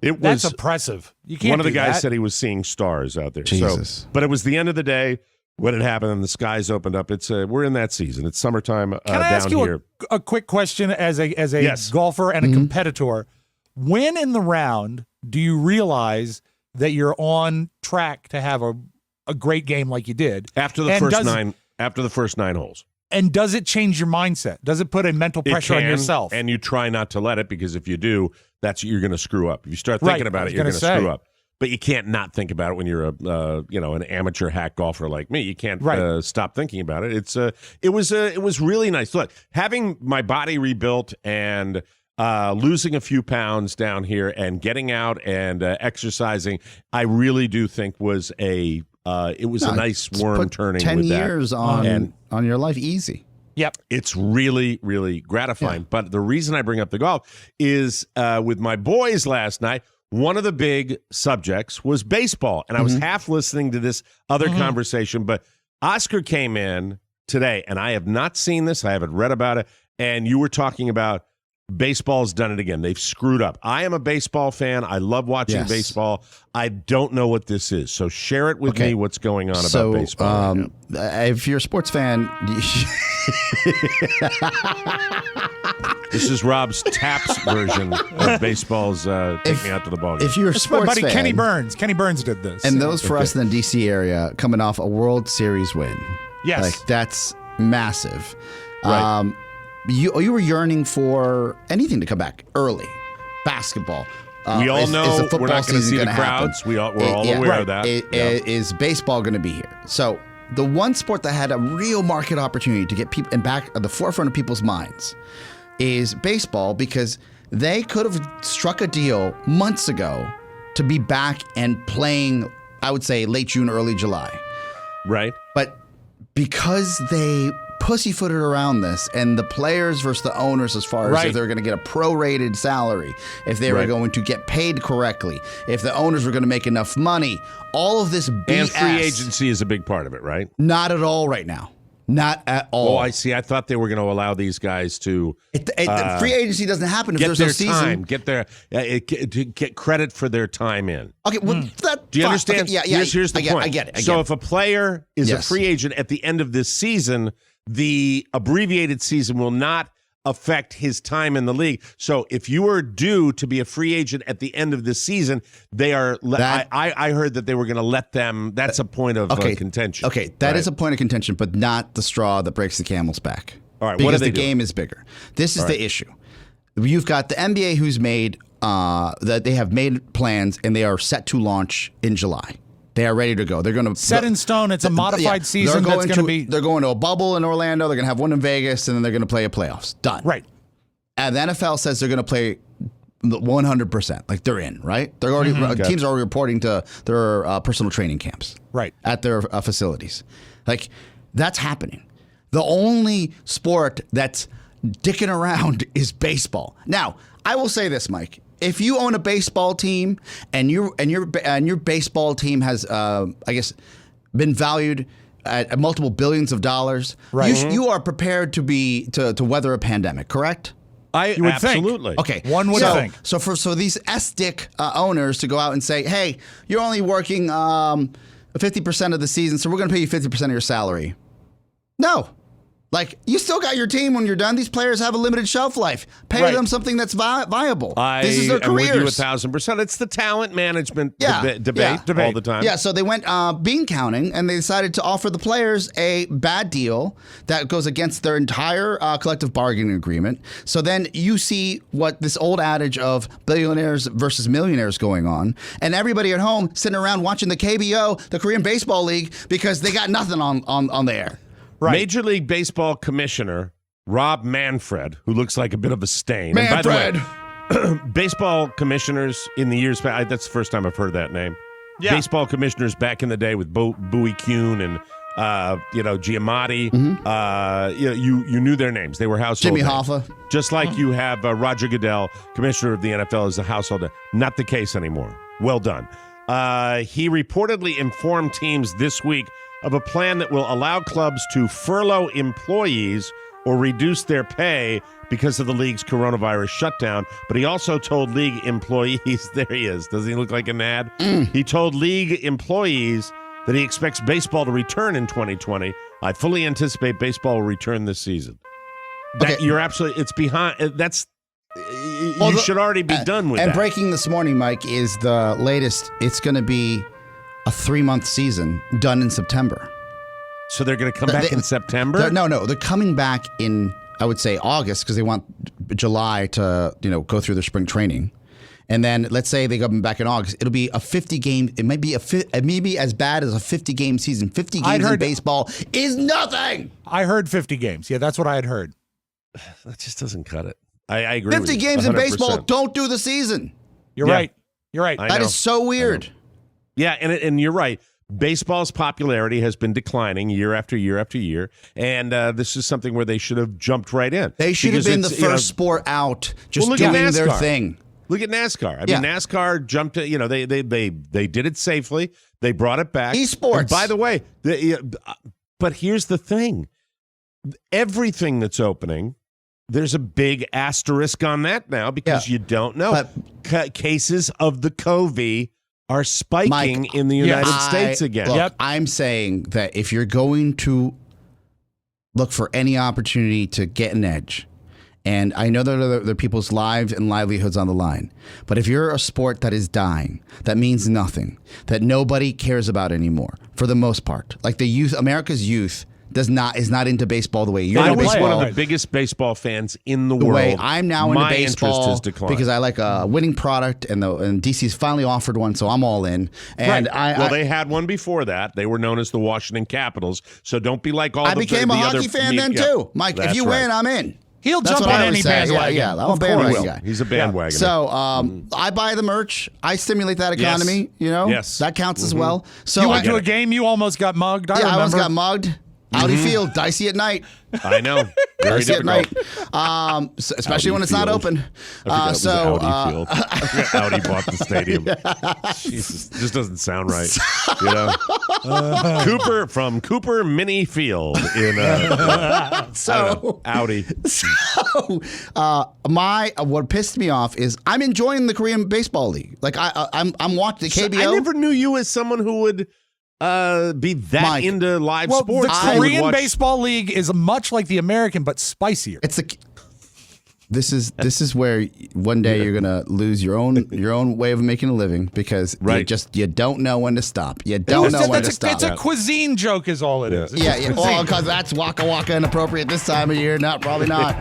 It was That's oppressive. You can't one of the do guys that. said he was seeing stars out there. Jesus. So, but it was the end of the day when it happened and the skies opened up. It's we're in that season. It's summertime Can I down ask you here. a quick question as a Yes. golfer and a competitor? When in the round do you realize that you're on track to have a great game like you did? After the first nine holes. And does it change your mindset? Does it put a mental pressure It on can, yourself? and you try not to let it, because if you do, you're going to screw up. If you start Right, thinking about I was it, you're gonna going to say. screw up. But you can't not think about it when you're an amateur hack golfer like me. You can't Right. stop thinking about it. It was really nice. Look, having my body rebuilt and losing a few pounds down here and getting out and exercising, I really do think was a nice worm Put turning 10 with that. years on And your life easy. Yep. it's really, really gratifying. Yeah. But the reason I bring up the golf is with my boys last night, one of the big subjects was baseball. And I was half listening to this other conversation, but Oscar came in today, and I have not seen this. I haven't read about it. And you were talking about baseball's done it again. They've screwed up. I am a baseball fan. I love watching Yes. baseball. I don't know what this is. So share it with me what's going on about baseball. right now. If you're a sports fan, This is Rob's Taps version of baseball's Take Me Out to the Ball Game. if you're a It's my sports buddy fan, Kenny Burns. Kenny Burns did this. and those for us in the DC area coming off a World Series win, Yes. like that's massive. Right. You were yearning for anything to come back early, basketball. We all is know the we're football not going to season see the gonna happen? crowds. We're all aware of that. Is baseball going to be here? So the one sport that had a real market opportunity to get people and back at the forefront of people's minds is baseball, because they could have struck a deal months ago to be back and playing, I would say late June, early July. Right. But because they pussyfooted around this, and the players versus the owners, as far as Right. if they're going to get a prorated salary, if they were Right. going to get paid correctly, if the owners were going to make enough money, all of this BS. And free agency is a big part of it, right? Not at all right now. Not at all. Oh, I see. I thought they were going to allow these guys to Free agency doesn't happen if get there's their no season. time, get their to get credit for their time in. Okay, well, that, Do you fine. understand? Okay, yeah. Here's the point. I get it. So if a player is a Yes. free agent at the end of this season, the abbreviated season will not affect his time in the league. So if you are due to be a free agent at the end of this season, they are. I heard that they were going to let them. That's a point of contention. Okay, that is right? a point of contention, but not the straw that breaks the camel's back. All right, because what are they the doing? game is bigger. This is the issue. You've got the NBA who's made that they have made plans and they are set to launch in July. They are ready to go. They're going to Set in stone. It's a modified season They're that's going to be. They're going to a bubble in Orlando. They're going to have one in Vegas, and then they're going to play a playoffs. Done. Right. And the NFL says they're going to play 100%. Like they're in, right? They're already teams are already reporting to their personal training camps. Right. At their facilities. Like that's happening. The only sport that's dicking around is baseball. Now, I will say this, Mike. If you own a baseball team and your baseball team has, I guess, been valued at multiple billions of dollars, Right. you are prepared to weather a pandemic, correct? You would think. absolutely. Okay, One would think. So for these S-dick owners to go out and say, "Hey, you're only working 50% of the season, so we're going to pay you 50% of your salary. No. Like, you still got your team when you're done. These players have a limited shelf life. Pay them something that's viable. This is their careers. I'm with you 1,000%. It's the talent management debate all the time. Yeah, so they went bean counting, and they decided to offer the players a bad deal that goes against their entire collective bargaining agreement. So then you see what this old adage of billionaires versus millionaires going on, and everybody at home sitting around watching the KBO, the Korean Baseball League, because they got nothing on the air. Right. Major League Baseball Commissioner Rob Manfred, who looks like a bit of a stain. Manfred. And by the way, baseball commissioners in the years past, that's the first time I've heard that name. Yeah. Baseball commissioners back in the day with Bowie Kuhn and Giamatti. You knew their names. They were household Jimmy names. Hoffa. Just like you have Roger Goodell, commissioner of the NFL, as a household name. Not the case anymore. Well done. He reportedly informed teams this week of a plan that will allow clubs to furlough employees or reduce their pay because of the league's coronavirus shutdown. But he also told league employees, there he is, doesn't he look like an ad? He told league employees that he expects baseball to return in 2020. I fully anticipate baseball will return this season. You're absolutely, it's behind, you should already be done with that. And breaking this morning, Mike, is the latest. It's going to be a 3-month season done in September. So they're going to come back in September? No. They're coming back in, I would say, August, because they want July to, go through their spring training. And then let's say they come back in August. It'll be a 50-game. It might be as bad as a 50-game season. 50 games in baseball is nothing. I heard 50 games. Yeah, that's what I had heard. That just doesn't cut it. I agree 50 with you. games 100%. in baseball don't do the season. You're right. You're right. That is so weird. Yeah, and you're right. Baseball's popularity has been declining year after year after year, and this is something where they should have jumped right in. They should have been the first sport out, just doing their thing. Look at NASCAR. I mean, NASCAR jumped. They did it safely. They brought it back. Esports. And by the way, but here's the thing: everything that's opening, there's a big asterisk on that now because you don't know. Cases of the COVID are spiking Mike, in the United States again. Look, I'm saying that if you're going to look for any opportunity to get an edge, and I know that there are people's lives and livelihoods on the line, but if you're a sport that is dying, that means nothing, that nobody cares about anymore, for the most part, like the youth, America's youth is not into baseball the way you're. I was one of the biggest baseball fans in the world. The way I'm now into baseball interest has declined because I like a winning product, and DC's finally offered one, so I'm all in. And they had one before that. They were known as the Washington Capitals. So don't be like all. I became a hockey fan then too, Mike. If you win, I'm in. He'll jump on any bandwagon. Yeah, I'm a bandwagon guy. He's a bandwagon. So I buy the merch. I stimulate that economy. Yes. That counts as well. So you went to a game. You almost got mugged. I remember. I almost got mugged. Audi Field, dicey at night. I know. Very dicey difficult. At night. Especially when it's not open. Audi Field. Audi bought the stadium. Jesus, this doesn't sound right. Cooper from Cooper Mini Field in Audi. So what pissed me off is I'm enjoying the Korean Baseball League. Like I'm watching the KBO. I never knew you as someone who would be that Mike, into live sports. The Korean Baseball League is much like the American, but spicier. This is where one day you're gonna lose your own way of making a living because you don't know when to stop. You don't know when to stop. It's a cuisine joke, is all it is. Yeah. Well, because that's Waka Waka inappropriate this time of year. Probably not.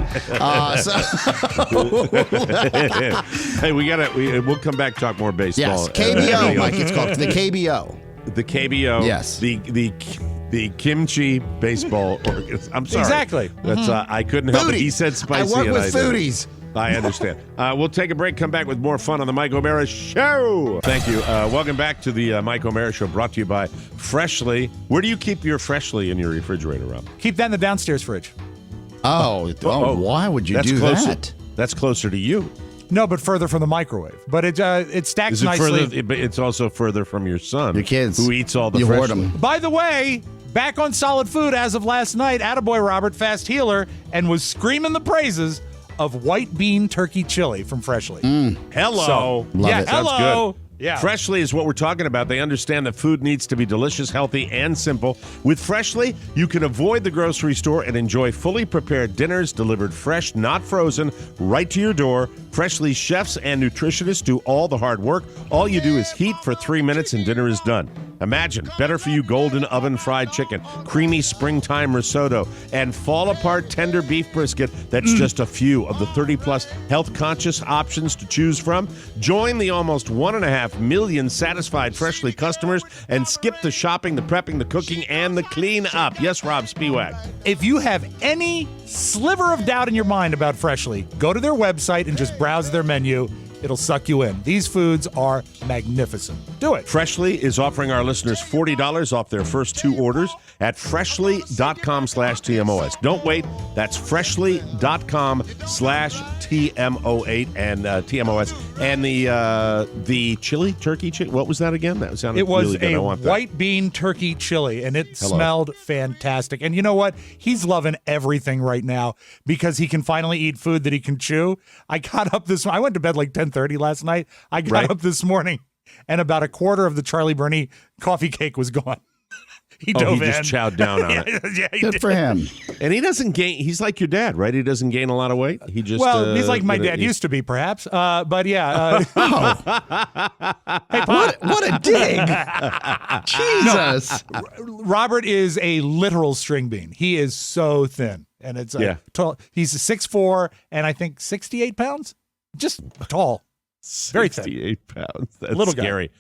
Hey, we'll come back, talk more baseball. Yes, KBO, Mike. It's called the KBO. The KBO. Yes. The kimchi baseball organism. I'm sorry. Exactly. That's I couldn't help it. He said spicy. I work with foodies. I understand. We'll take a break, come back with more fun on the Mike O'Mara Show. Thank you. Welcome back to the Mike O'Mara Show, brought to you by Freshly. Where do you keep your Freshly in your refrigerator, Rob? Keep that in the downstairs fridge. Oh, why would you do that? That's closer to you. No, but further from the microwave. But it stacks nicely. But it's also further from your son. Your kids. Who eats all the you hoard Freshly. them. By the way, back on solid food as of last night, attaboy Robert, fast healer, and was screaming the praises of white bean turkey chili from Freshly. Hello. Love it. Hello. That's good. Yeah. Freshly is what we're talking about. They understand that food needs to be delicious, healthy, and simple. With Freshly, you can avoid the grocery store and enjoy fully prepared dinners delivered fresh, not frozen, right to your door. Freshly chefs and nutritionists do all the hard work. All you do is heat for 3 minutes and dinner is done. Imagine better for you golden oven fried chicken, creamy springtime risotto, and fall apart tender beef brisket. That's just a few of the 30-plus health-conscious options to choose from. Join the almost 1.5 million satisfied Freshly customers and skip the shopping, the prepping, the cooking, and the clean up. Yes, Rob Spiewak. If you have any sliver of doubt in your mind about Freshly, go to their website and just browse their menu. It'll suck you in. These foods are magnificent. Do it. Freshly is offering our listeners $40 off their first 2 orders at freshly.com/TMOS. Don't wait. That's freshly.com/TMO8 and TMOS. And the chili, turkey chili, what was that again? That sounded It was really good. a I want that. white bean turkey chili, and it smelled fantastic. And you know what? He's loving everything right now because he can finally eat food that he can chew. I got up I went to bed like 10:30 last night. I got up this morning, and about a quarter of the Charlie Burney coffee cake was gone. He dove in. Just chowed down on it. Yeah, he Good did. for him. And he doesn't gain. He's like your dad, right? He doesn't gain a lot of weight. He just He's like my dad used to be, perhaps. But yeah. What a dig. Jesus. Robert is a literal string bean. He is so thin, and it's tall. He's 6'4", and I think 68 pounds. Just tall, very thin. 68 pounds. That's Little guy. scary.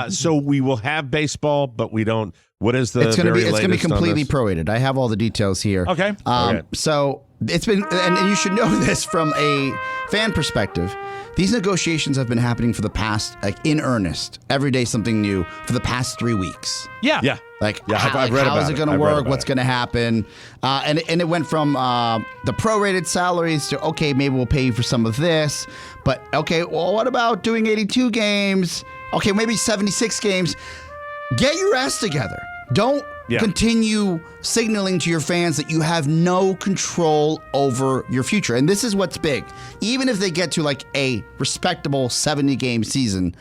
So we will have baseball, but we don't. What is the? It's going to be latest on completely this? prorated. I have all the details here. Okay. Okay. So it's been, and you should know this from a fan perspective. These negotiations have been happening for the past, like in earnest, every day something new for the past 3 weeks. Yeah. Yeah. How is it going to work? What's going to happen? And it went from the prorated salaries to, okay, maybe we'll pay you for some of this. But, okay, well, what about doing 82 games? Okay, maybe 76 games. Get your ass together. Don't continue signaling to your fans that you have no control over your future. And this is what's big. Even if they get to like a respectable 70-game season,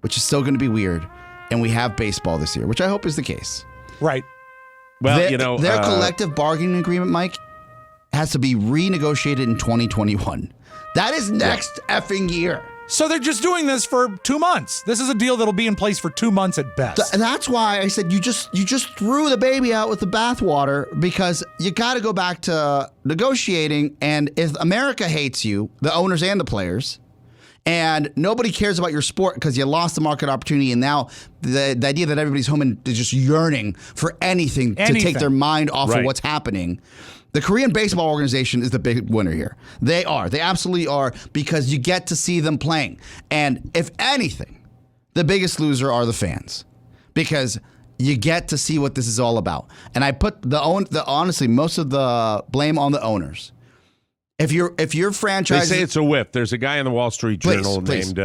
which is still going to be weird, and we have baseball this year, which I hope is the case. Right. Well, Their collective bargaining agreement, Mike, has to be renegotiated in 2021. That is next effing year. So they're just doing this for 2 months. This is a deal that'll be in place for 2 months at best. That's why I said you just threw the baby out with the bathwater, because you got to go back to negotiating. And if America hates you, the owners and the players, and nobody cares about your sport because you lost the market opportunity, and now the idea that everybody's home and is just yearning for anything to take their mind off of what's happening. The Korean Baseball Organization is the big winner here. They are. They absolutely are, because you get to see them playing. And if anything, the biggest loser are the fans, because you get to see what this is all about. And I put honestly, most of the blame on the owners. If your franchise, they say it's a whiff. There's a guy in the Wall Street Journal named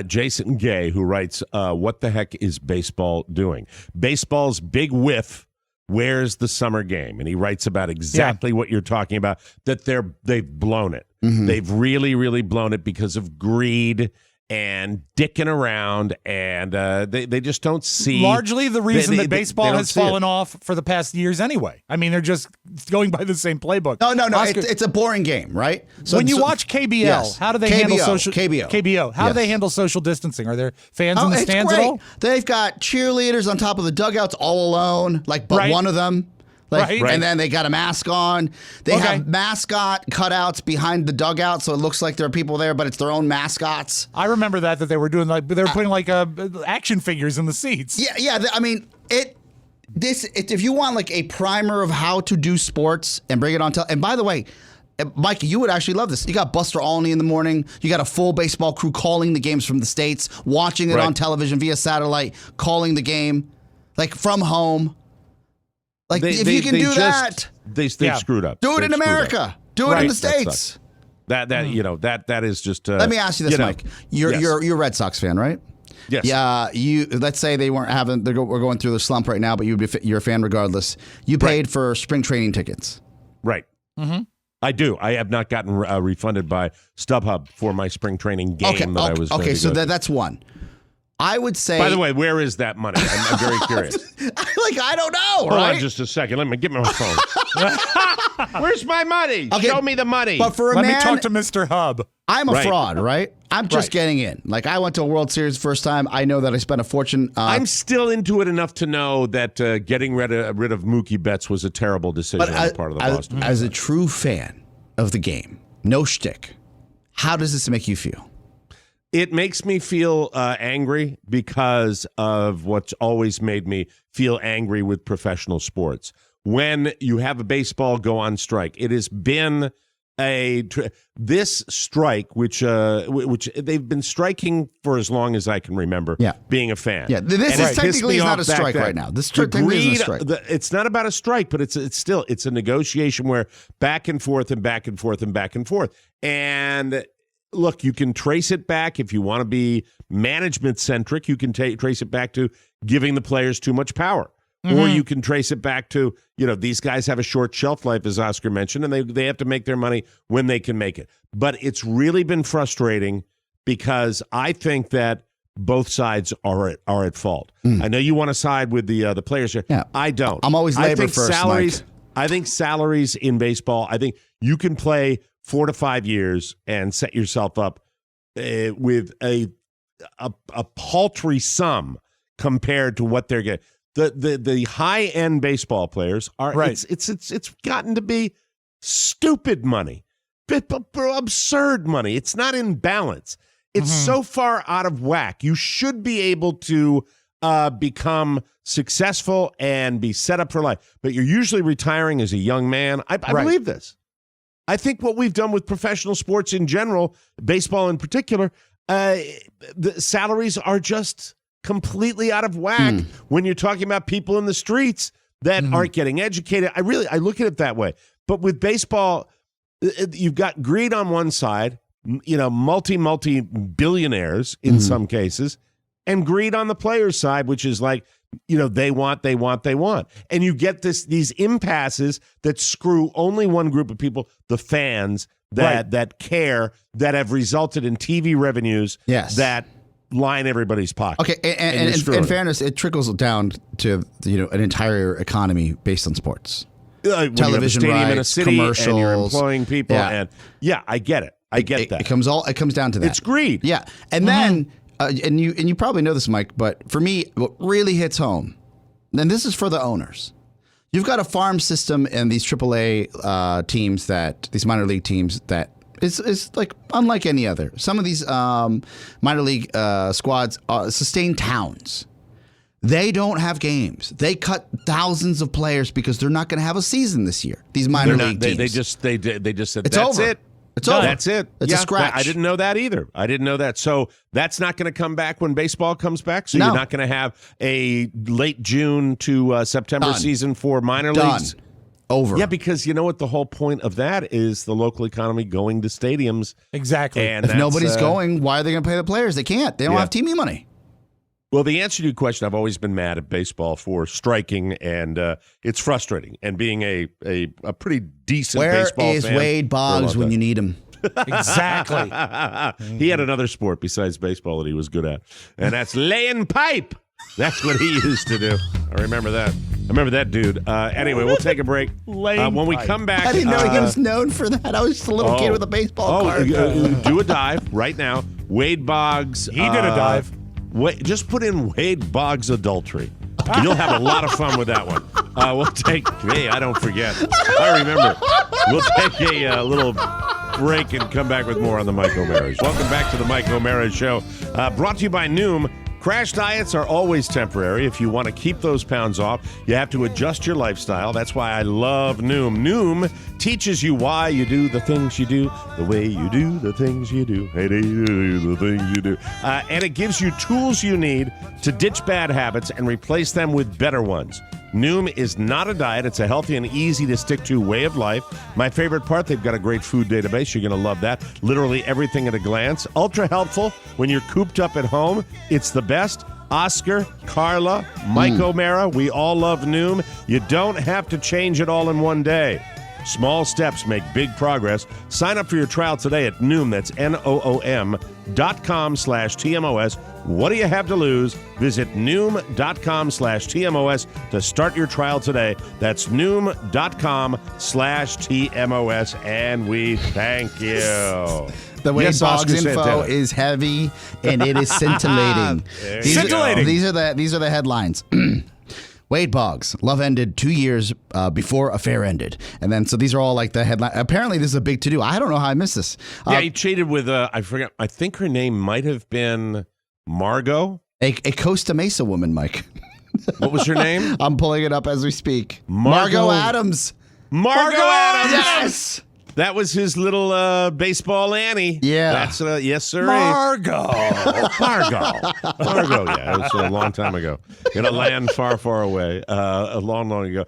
Jason Gay who writes, "What the heck is baseball doing? Baseball's big whiff. Where's the summer game?" And he writes about exactly what you're talking about, that they've blown it. Mm-hmm. They've really, really blown it because of greed and dicking around, and they just don't see. Largely the reason that baseball has fallen off for the past years anyway. I mean, they're just going by the same playbook. No. It's a boring game, right? So when you watch KBL, how do they handle social KBO? How do they handle social distancing? Are there fans in the stands at all? They've got cheerleaders on top of the dugouts all alone, but one of them. And then they got a mask on. They have mascot cutouts behind the dugout, so it looks like there are people there, but it's their own mascots. I remember that they were doing they were putting action figures in the seats. Yeah. I mean, if you want like a primer of how to do sports and bring it on and by the way, Mike, you would actually love this. You got Buster Olney in the morning. You got a full baseball crew calling the games from the States, watching it on television via satellite, calling the game like from home. Like, if you can do that, they've screwed up. Do it in America. Do it in the States. That is just. Let me ask you this, Mike. You're a Red Sox fan, right? Yes. Yeah. Let's say they weren't we're going through the slump right now, but you're a fan regardless. You paid for spring training tickets. Right. Mm-hmm. I do. I have not gotten refunded by StubHub for my spring training game that I was. Okay, so that's one. I would say. By the way, where is that money? I'm very curious. I don't know. Hold right? on just a second. Let me get my phone. Where's my money? Okay, Show me the money. But for a Let man, me talk to Mr. Hub. I'm a Right. fraud, right? I'm just getting in. Like, I went to a World Series the first time. I know that I spent a fortune. I'm still into it enough to know that getting rid of Mookie Betts was a terrible decision on the part of the Boston. As a true fan of the game, no shtick, how does this make you feel? It makes me feel angry because of what's always made me feel angry with professional sports. When you have a baseball go on strike, it has been this strike, which they've been striking for as long as I can remember. Yeah. Being a fan. Yeah, this And is it pissed technically me not off a strike back right then. now. This The technically isn't a greed- strike. It's not about a strike, but it's a negotiation where back and forth and back and forth and back and forth. And look, you can trace it back if you want to be management centric. You can trace it back to giving the players too much power. Or you can trace it back to, these guys have a short shelf life, as Oscar mentioned, and they have to make their money when they can make it. But it's really been frustrating because I think that both sides are at fault. I know you want to side with the players here. Yeah. I don't. I'm always labor I think first, salaries. Mike. I think salaries in baseball. I think you can play 4 to 5 years and set yourself up with a paltry sum compared to what they're getting. The high end baseball players are Right. It's gotten to be stupid money, absurd money. It's not in balance. It's so far out of whack. You should be able to become successful and be set up for life, but you're usually retiring as a young man. I believe this. I think what we've done with professional sports in general, baseball in particular, the salaries are just completely out of whack when you're talking about people in the streets that aren't getting educated. I look at it that way. But with baseball, you've got greed on one side, multi billionaires in some cases, and greed on the players' side, which is like, they want. And you get these impasses that screw only one group of people, the fans that care, that have resulted in TV revenues that line everybody's pocket. Okay, and in fairness, it trickles down to an entire economy based on sports. When Television you have a stadium rights, in a city, commercials, and you're employing people, yeah. and I get it. I get that. It comes down to that. It's greed. Yeah, and then and you probably know this, Mike, but for me, what really hits home, and this is for the owners. You've got a farm system and these AAA teams these minor league teams that is like unlike any other. Some of these minor league squads sustain towns. They don't have games. They cut thousands of players because they're not going to have a season this year. These minor league teams. They just said It's that's over. it. It's over. That's it. It's a scratch. I didn't know that either. I didn't know that. So that's not going to come back when baseball comes back. So No. you're not going to have a late June to September Done. season for minor Done. leagues. Over. Yeah, because you know what the whole point of that is, the local economy going to stadiums. Exactly. And If that's, nobody's going, why are they going to pay the players? They can't. They don't Yeah. have TV money. Well, the answer to your question, I've always been mad at baseball for striking, and it's frustrating. And being a pretty decent Where baseball is fan Wade Boggs when you need him? Exactly. He had another sport besides baseball that he was good at, and that's laying pipe. That's what he used to do. I remember that. I remember that dude. Anyway, we'll take a break. When we come back, I didn't know he was known for that. I was just a little kid with a baseball card. Do a dive right now. Wade Boggs. He did a dive. Just put in Wade Boggs adultery. And you'll have a lot of fun with that one. We'll take. Hey, I don't forget. I remember. We'll take a little break and come back with more on the Mike O'Mara Show. Welcome back to the Mike O'Mara Show. Brought to you by Noom. Crash diets are always temporary. If you want to keep those pounds off, you have to adjust your lifestyle. That's why I love Noom. Noom teaches you why you do the things you do, the way you do the things you do, the things you do. And it gives you tools you need to ditch bad habits and replace them with better ones. Noom is not a diet. It's a healthy and easy to stick to way of life. My favorite part, they've got a great food database. You're going to love that. Literally everything at a glance. Ultra helpful when you're cooped up at home. It's the best. Oscar, Carla, Mike O'Mara, we all love Noom. You don't have to change it all in one day. Small steps make big progress. Sign up for your trial today at Noom. That's Noom.com/TMOS. What do you have to lose? Visit Noom.com/TMOS to start your trial today. That's Noom.com/TMOS. And we thank you. The Wade Yes, Boggs Oscar info Santana. is heavy and it is scintillating. Scintillating. These are the headlines. Wade Boggs, love ended 2 years before affair ended. And then, so these are all like the headline. Apparently, this is a big to-do. I don't know how I missed this. Yeah, he cheated with, I forget, I think her name might have been Margot. A Costa Mesa woman, Mike. What was her name? I'm pulling it up as we speak. Margot- Margot Adams. Margot Adams! Yes! That was his little baseball Annie. Yeah. That's yes, sir. Margot. Margot. Yeah, it was a long time ago in a land far, far away. A long, long ago.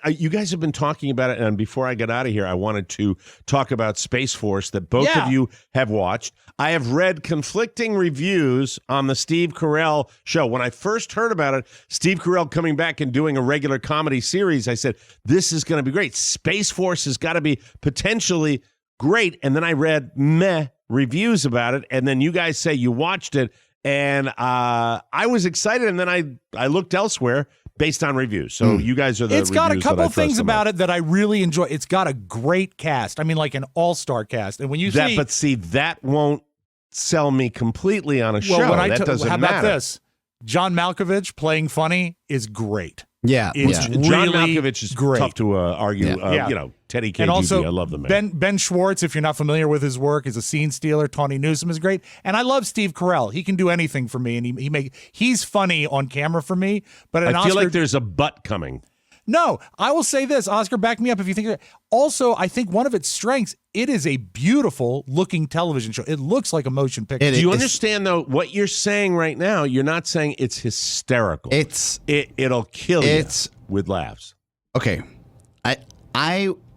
You guys have been talking about it, and before I get out of here, I wanted to talk about Space Force that both of you have watched. I have read conflicting reviews on the Steve Carell show. When I first heard about it, Steve Carell coming back and doing a regular comedy series, I said, this is going to be great. Space Force has got to be potentially great. And then I read meh reviews about it, and then you guys say you watched it, and I was excited, and then I looked elsewhere based on reviews. So you guys are the It's got a reviews that I couple trust things the about most. it that I really enjoy. It's got a great cast. I mean, like an all-star cast. And when you see, But see, that won't sell me completely on a show. well, when I that doesn't how about matter. this? John Malkovich playing funny is great. Yeah. It's yeah. John really Malkovich is great. tough to argue. Yeah. You know, Teddy KGB. And also, I love the man. Ben Schwartz, if you're not familiar with his work, is a scene stealer. Tawny Newsome is great, and I love Steve Carell. He can do anything for me, and he's funny on camera for me. But an I feel Oscar, like there's a butt coming. no, I will say this, Oscar, back me up if you think. Also, I think one of its strengths, it is a beautiful looking television show. It looks like a motion picture. Do you understand though what you're saying right now? You're not saying it's hysterical. It'll kill you with laughs. Okay.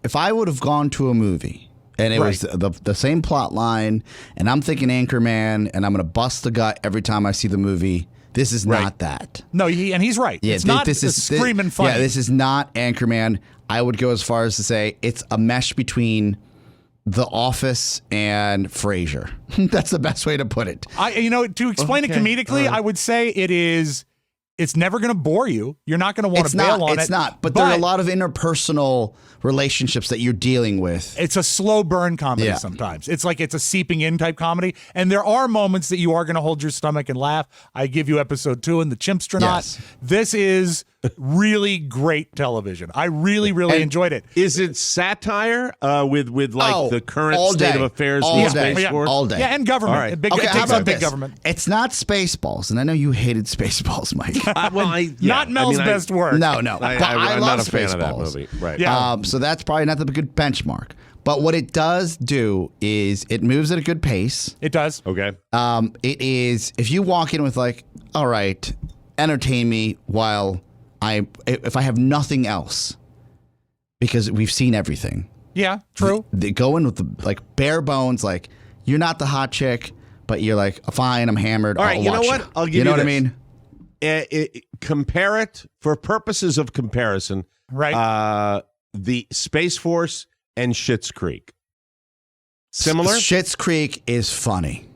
If I would have gone to a movie and it was the same plot line, and I'm thinking Anchorman, and I'm going to bust the gut every time I see the movie, this is not that. No, he's right. Yeah, it's not screaming funny. Yeah, this is not Anchorman. I would go as far as to say it's a mesh between The Office and Frasier. That's the best way to put it. To explain it comedically, I would say it's never going to bore you. You're not going to want to bail on it. It's not. But there are a lot of interpersonal relationships that you're dealing with. It's a slow burn comedy sometimes. It's like it's a seeping in type comedy. And there are moments that you are going to hold your stomach and laugh. I give you episode 2 and the Chimpstronaut. Yes. This is really great television. I really, really enjoyed it. Is it satire with the current all state day. of affairs All in day. Space Force? All day. Yeah, and government. All right. Big, Okay, it how takes about on big this? government. It's not Spaceballs, and I know you hated Spaceballs, Mike. Not Mel's best work. No. But I I'm love not a fan of that Spaceballs. movie. Right. Yeah. So that's probably not the good benchmark. But what it does do is it moves at a good pace. It does. Okay. It is, if you walk in with like, all right, entertain me while if I have nothing else, because we've seen everything. Yeah, true. They go in with the like bare bones, like you're not the hot chick, but you're like, fine, I'm hammered. All right, I'll you know watch what? I'll give you You know what I this. mean? Compare it for purposes of comparison. Right. The Space Force and Schitt's Creek. Similar? Schitt's Creek is funny.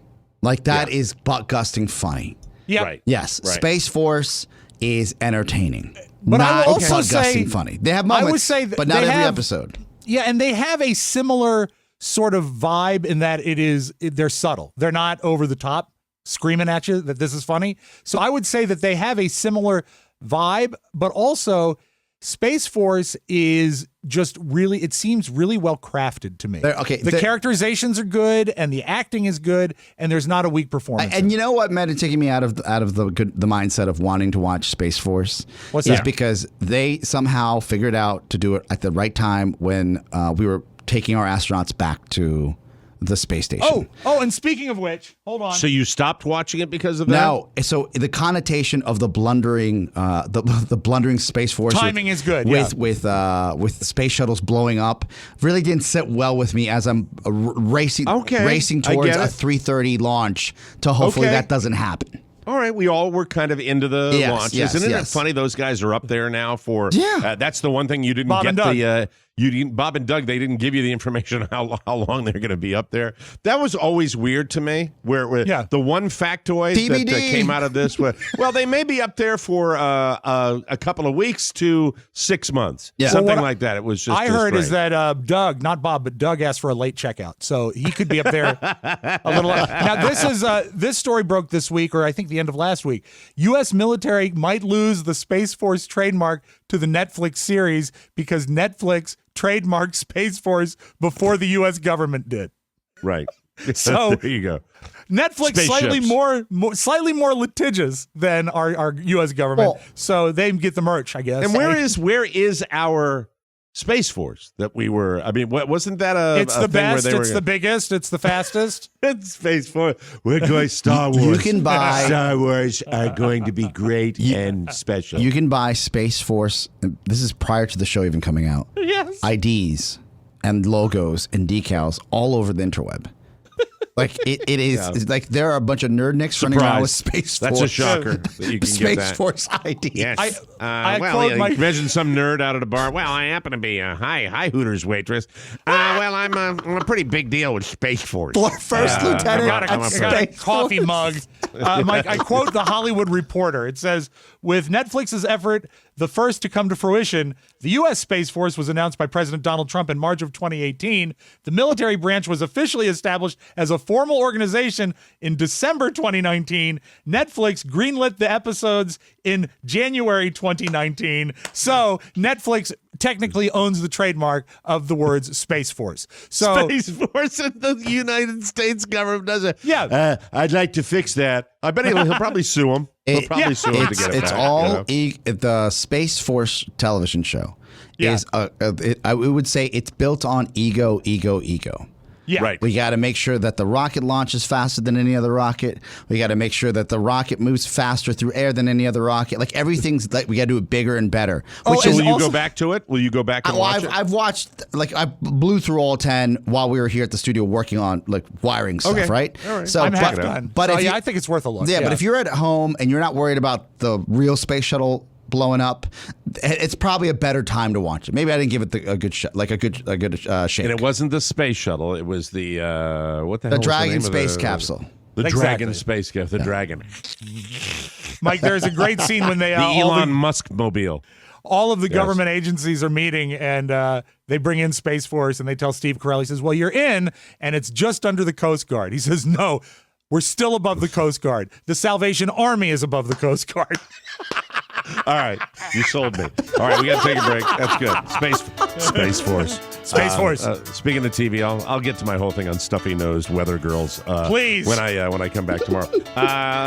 Like that is butt-gusting funny. Yeah. Right. Yes. Right. Space Force is entertaining. But I not will also butt-gusting say- funny. They have I moments, would say that but not they every have- episode. Yeah, and they have a similar sort of vibe in that they're subtle. They're not over the top, screaming at you that this is funny. So I would say that they have a similar vibe, but also Space Force is just really, it seems really well crafted to me. The characterizations are good and the acting is good and there's not a weak performance. And you know what, Matt, is taking me out of the mindset of wanting to watch Space Force? What's is that? because they somehow figured out to do it at the right time when we were taking our astronauts back to the space station. Oh, and speaking of which, hold on. So you stopped watching it because of that? No, so the connotation of the blundering, the blundering Space Force Timing is good, with the space shuttles blowing up really didn't sit well with me as I'm racing towards a 3:30 launch to hopefully that doesn't happen. All right, we all were kind of into the Yes, launches. yes, Isn't yes. it funny those guys are up there now for Yeah. That's the one thing you didn't Bob and get Doug. Bob and Doug, they didn't give you the information on how long they're going to be up there. That was always weird to me. Where the one factoid that came out of this was, well, they may be up there for a couple of weeks to 6 months, something like that. It was just. I heard is that Doug, not Bob, but Doug asked for a late checkout, so he could be up there a little. Now this story broke this week, or I think the end of last week. U.S. military might lose the Space Force trademark to the Netflix series because Netflix trademarked Space Force before the U.S. government did. Right. So there you go. Netflix slightly more litigious than our U.S. government, so they get the merch, I guess. And where is our Space Force that we were? I mean, wasn't that It's the best. It's the biggest. It's the fastest. It's Space Force. We're going Star Wars. You can buy Star Wars are going to be great and special. You can buy Space Force. This is prior to the show even coming out. Yes. IDs and logos and decals all over the interweb. Like it is it's like there are a bunch of nerdnicks running around with Space Force. That's a shocker that you can Space get that. Force ID. Yes. quote imagine some nerd out at a bar. Well, I happen to be a hi Hooters waitress. Well, I'm a pretty big deal with Space Force. First lieutenant I got a coffee mug. Mike, I quote the Hollywood Reporter. It says, with Netflix's effort, the first to come to fruition, the U.S. Space Force was announced by President Donald Trump in March of 2018. The military branch was officially established as a formal organization in December 2019. Netflix greenlit the episodes in January 2019. So Netflix technically owns the trademark of the words Space Force. So Space Force and the United States government does it. Yeah. I'd like to fix that. I bet he'll probably sue him. He'll probably sue him to get it It's back, all the Space Force television show is I would say it's built on ego. Yeah. Right. We got to make sure that the rocket launches faster than any other rocket. We got to make sure that the rocket moves faster through air than any other rocket. Like everything's like we got to do it bigger and better. Will you go back to it? Will you go back and watch it? I've watched, like I blew through all 10 while we were here at the studio working on like wiring stuff, right? All right. So I'm half done. But so, I think it's worth a look. Yeah, but if you're at home and you're not worried about the real space shuttle blowing up, it's probably a better time to watch it. Maybe I didn't give it a good shot, like a good shake. And it wasn't the space shuttle. It was the what the hell? The was Dragon the name space of capsule. The Exactly. Dragon space capsule. The Dragon. Mike, there's a great scene when they The Elon Musk mobile. all of the government agencies are meeting, and they bring in Space Force, and they tell Steve Carell, he says, well, you're in, and it's just under the Coast Guard. He says, no, we're still above the Coast Guard. The Salvation Army is above the Coast Guard. All right, you sold me. All right, we got to take a break. That's good. Space Force. Space Force. Speaking of TV, I'll get to my whole thing on stuffy-nosed weather girls. Please. When I come back tomorrow.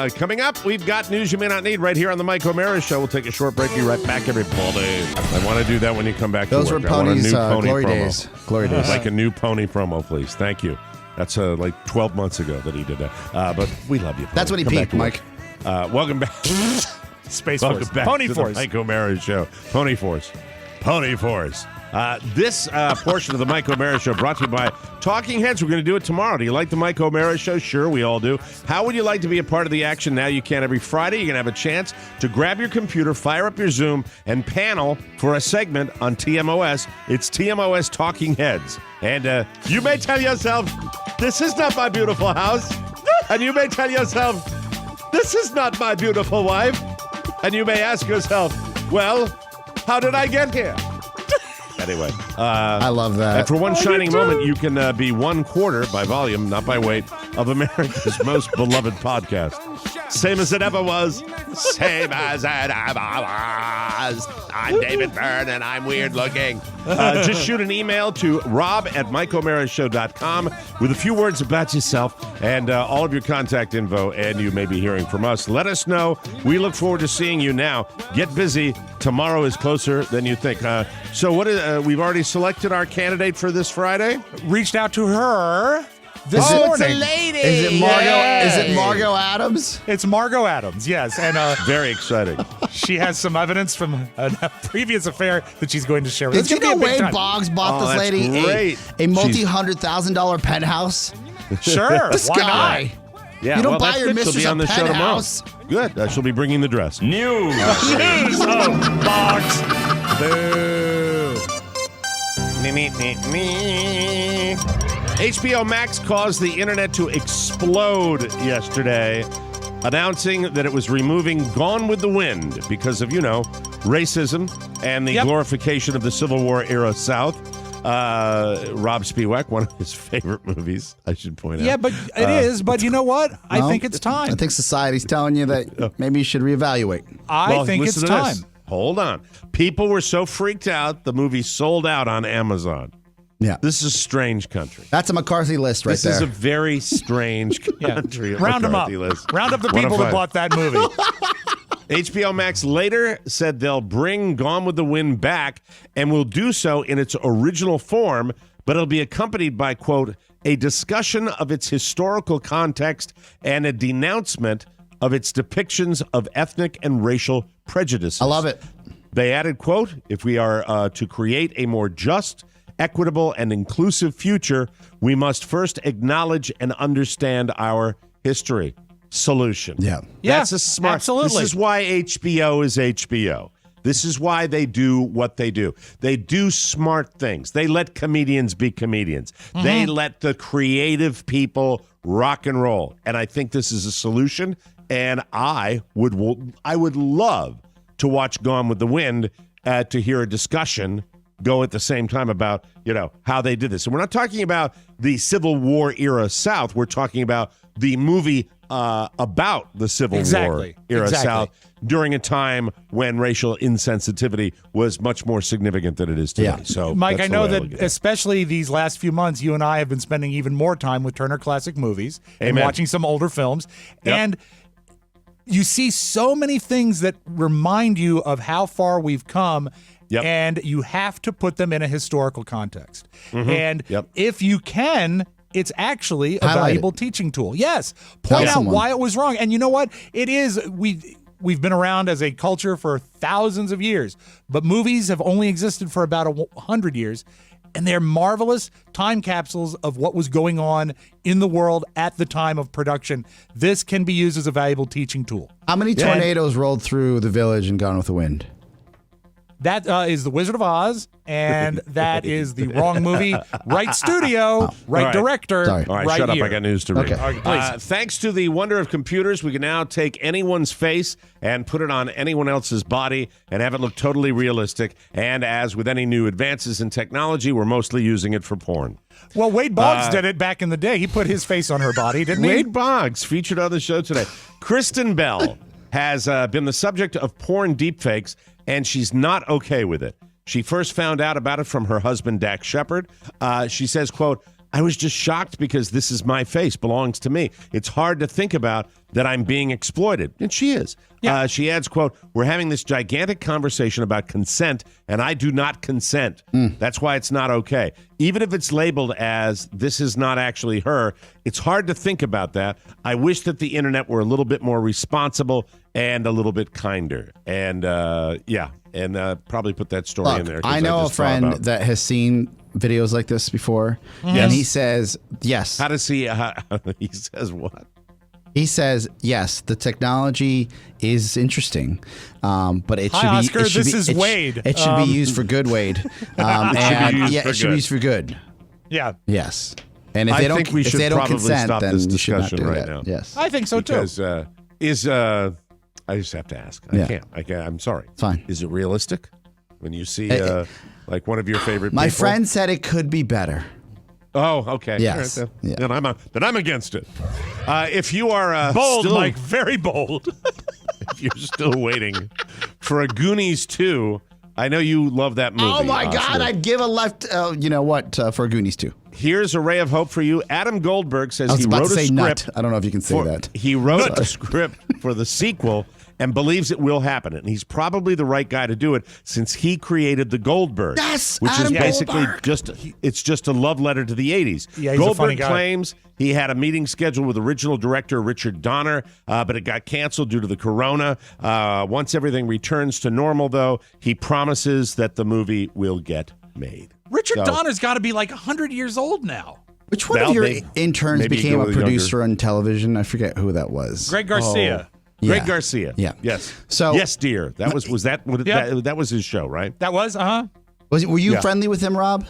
Coming up, we've got news you may not need right here on the Mike O'Mara Show. We'll take a short break. Be right back, everybody. I want to do that when you come back. Those to were work. I want a ponies. new pony Glory promo. days. Glory days. Like a new pony promo, please. Thank you. That's like 12 months ago that he did that. But we love you. Pony. That's when he Come peaked, back to work. Mike. Welcome back. Space Welcome Force. back Pony to Force. the Mike O'Mara Show. Pony Force. Pony Force. This portion of the Mike O'Mara Show brought to you by Talking Heads. We're going to do it tomorrow. Do you like the Mike O'Mara Show? Sure, we all do. How would you like to be a part of the action? Now you can. Every Friday, you're going to have a chance to grab your computer, fire up your Zoom, and panel for a segment on TMOS. It's TMOS Talking Heads. And you may tell yourself, this is not my beautiful house. And you may tell yourself, this is not my beautiful wife. And you may ask yourself, well, how did I get here? Anyway. I love that. And for one shining moment, you can be 1/4 by volume, not by weight, of America's most beloved podcast. Same as it ever was. Same as it ever was. I'm David Byrne, and I'm weird looking. Just shoot an email to rob@mikeomarashow.com with a few words about yourself and all of your contact info, and you may be hearing from us. Let us know. We look forward to seeing you now. Get busy. Tomorrow is closer than you think. So what is, we've already selected our candidate for this Friday? Reached out to her this morning. Is it Margot? Yay. Is it Margot Adams? It's Margot Adams, yes. And Very exciting. she has some evidence from a previous affair that she's going to share with us. Did you It's gonna know be a big Wade time. Boggs bought Oh, this that's lady great. a multi-$100,000 penthouse? Sure. This why guy. not? Yeah, You don't well, buy that's your good. She'll mistress be on a the show tomorrow. penthouse. Good. She'll be bringing the dress. News. News of Boggs. Boo. HBO Max caused the internet to explode yesterday, announcing that it was removing Gone with the Wind because of, racism and the glorification of the Civil War era South. Rob Spiewak, one of his favorite movies, I should point out. Yeah, but it is. But you know what? I think it's time. I think society's telling you that maybe you should reevaluate. I think it's time. Hold on. People were so freaked out, the movie sold out on Amazon. Yeah. This is a strange country. That's a McCarthy list right there. This is a very strange country. Round them up. List. Round up the people that bought that movie. HBO Max later said they'll bring Gone with the Wind back and will do so in its original form, but it'll be accompanied by, quote, a discussion of its historical context and a denouncement of its depictions of ethnic and racial prejudices. I love it. They added, quote, if we are to create a more just, equitable, and inclusive future, we must first acknowledge and understand our history. Solution. Yeah. That's a smart. Absolutely. This is why HBO is HBO. This is why they do what they do. They do smart things. They let comedians be comedians. Mm-hmm. They let the creative people rock and roll. And I think this is a solution. And I would love to watch Gone with the Wind to hear a discussion go at the same time about, how they did this. And we're not talking about the Civil War era South. We're talking about the movie about the Civil War era South during a time when racial insensitivity was much more significant than it is today. Yeah. So, Mike, I know that especially these last few months, you and I have been spending even more time with Turner Classic Movies and watching some older films. Yep. And you see so many things that remind you of how far we've come. Yep. And you have to put them in a historical context. Mm-hmm. And if you can, it's actually a valuable teaching tool. Yes. Point out why it was wrong. And you know what? It is. We've been around as a culture for thousands of years, but movies have only existed for about 100 years. And they're marvelous time capsules of what was going on in the world at the time of production. This can be used as a valuable teaching tool. How many tornadoes rolled through the village and Gone with the Wind? That is The Wizard of Oz, and that is the wrong movie. Right studio, right director. Sorry. All right, right shut year. up. I got news to read. Okay, thanks to the wonder of computers, we can now take anyone's face and put it on anyone else's body and have it look totally realistic. And as with any new advances in technology, we're mostly using it for porn. Well, Wade Boggs did it back in the day. He put his face on her body, didn't he? Wade Boggs, featured on the show today. Kristen Bell has been the subject of porn deepfakes, and she's not okay with it. She first found out about it from her husband, Dax Shepard. She says, quote, I was just shocked because this is my face, belongs to me. It's hard to think about that I'm being exploited. And she is. Yeah. She adds, quote, we're having this gigantic conversation about consent, and I do not consent. That's why it's not okay. Even if it's labeled as this is not actually her, it's hard to think about that. I wish that the internet were a little bit more responsible and a little bit kinder. And, probably put that story in there. I know a friend that has seen videos like this before, and he says, yes. How does he, he says what? He says, yes, the technology is interesting, but it should be. Oscar, this is Wade. It should be used for good, Wade. It should be used for good. Yeah. Yes. And if they don't, we should probably consent, stop then this you should not discussion do right that. now. Yes. I think so, too. Because I just have to ask. I can't. I'm sorry. Fine. Is it realistic when you see like one of your favorite My people? friend said it could be better. Oh, okay. Yes. All right, then I'm against it. If you are bold, still, Mike, very bold. If you're still waiting for a Goonies 2, I know you love that movie. Oh my Oscar. God! I'd give a left. You know what? For Goonies 2. Here's a ray of hope for you. Adam Goldberg says I was he about wrote to say a script. nut. I don't know if you can say that. He wrote a script for the sequel and believes it will happen. And he's probably the right guy to do it since he created the Goldberg. Yes, which Adam is basically Goldberg. it's just a love letter to the 80s. Yeah, he's a funny Goldberg guy. claims he had a meeting scheduled with original director Richard Donner, but it got canceled due to the corona. Once everything returns to normal, though, he promises that the movie will get made. Richard Donner's got to be like 100 years old now. Which one of your interns became a producer on television? I forget who that was. Greg Garcia. Greg Garcia. Yeah. Yes. So yes, dear. That was that was his show, right? That was, Were you friendly with him, Rob?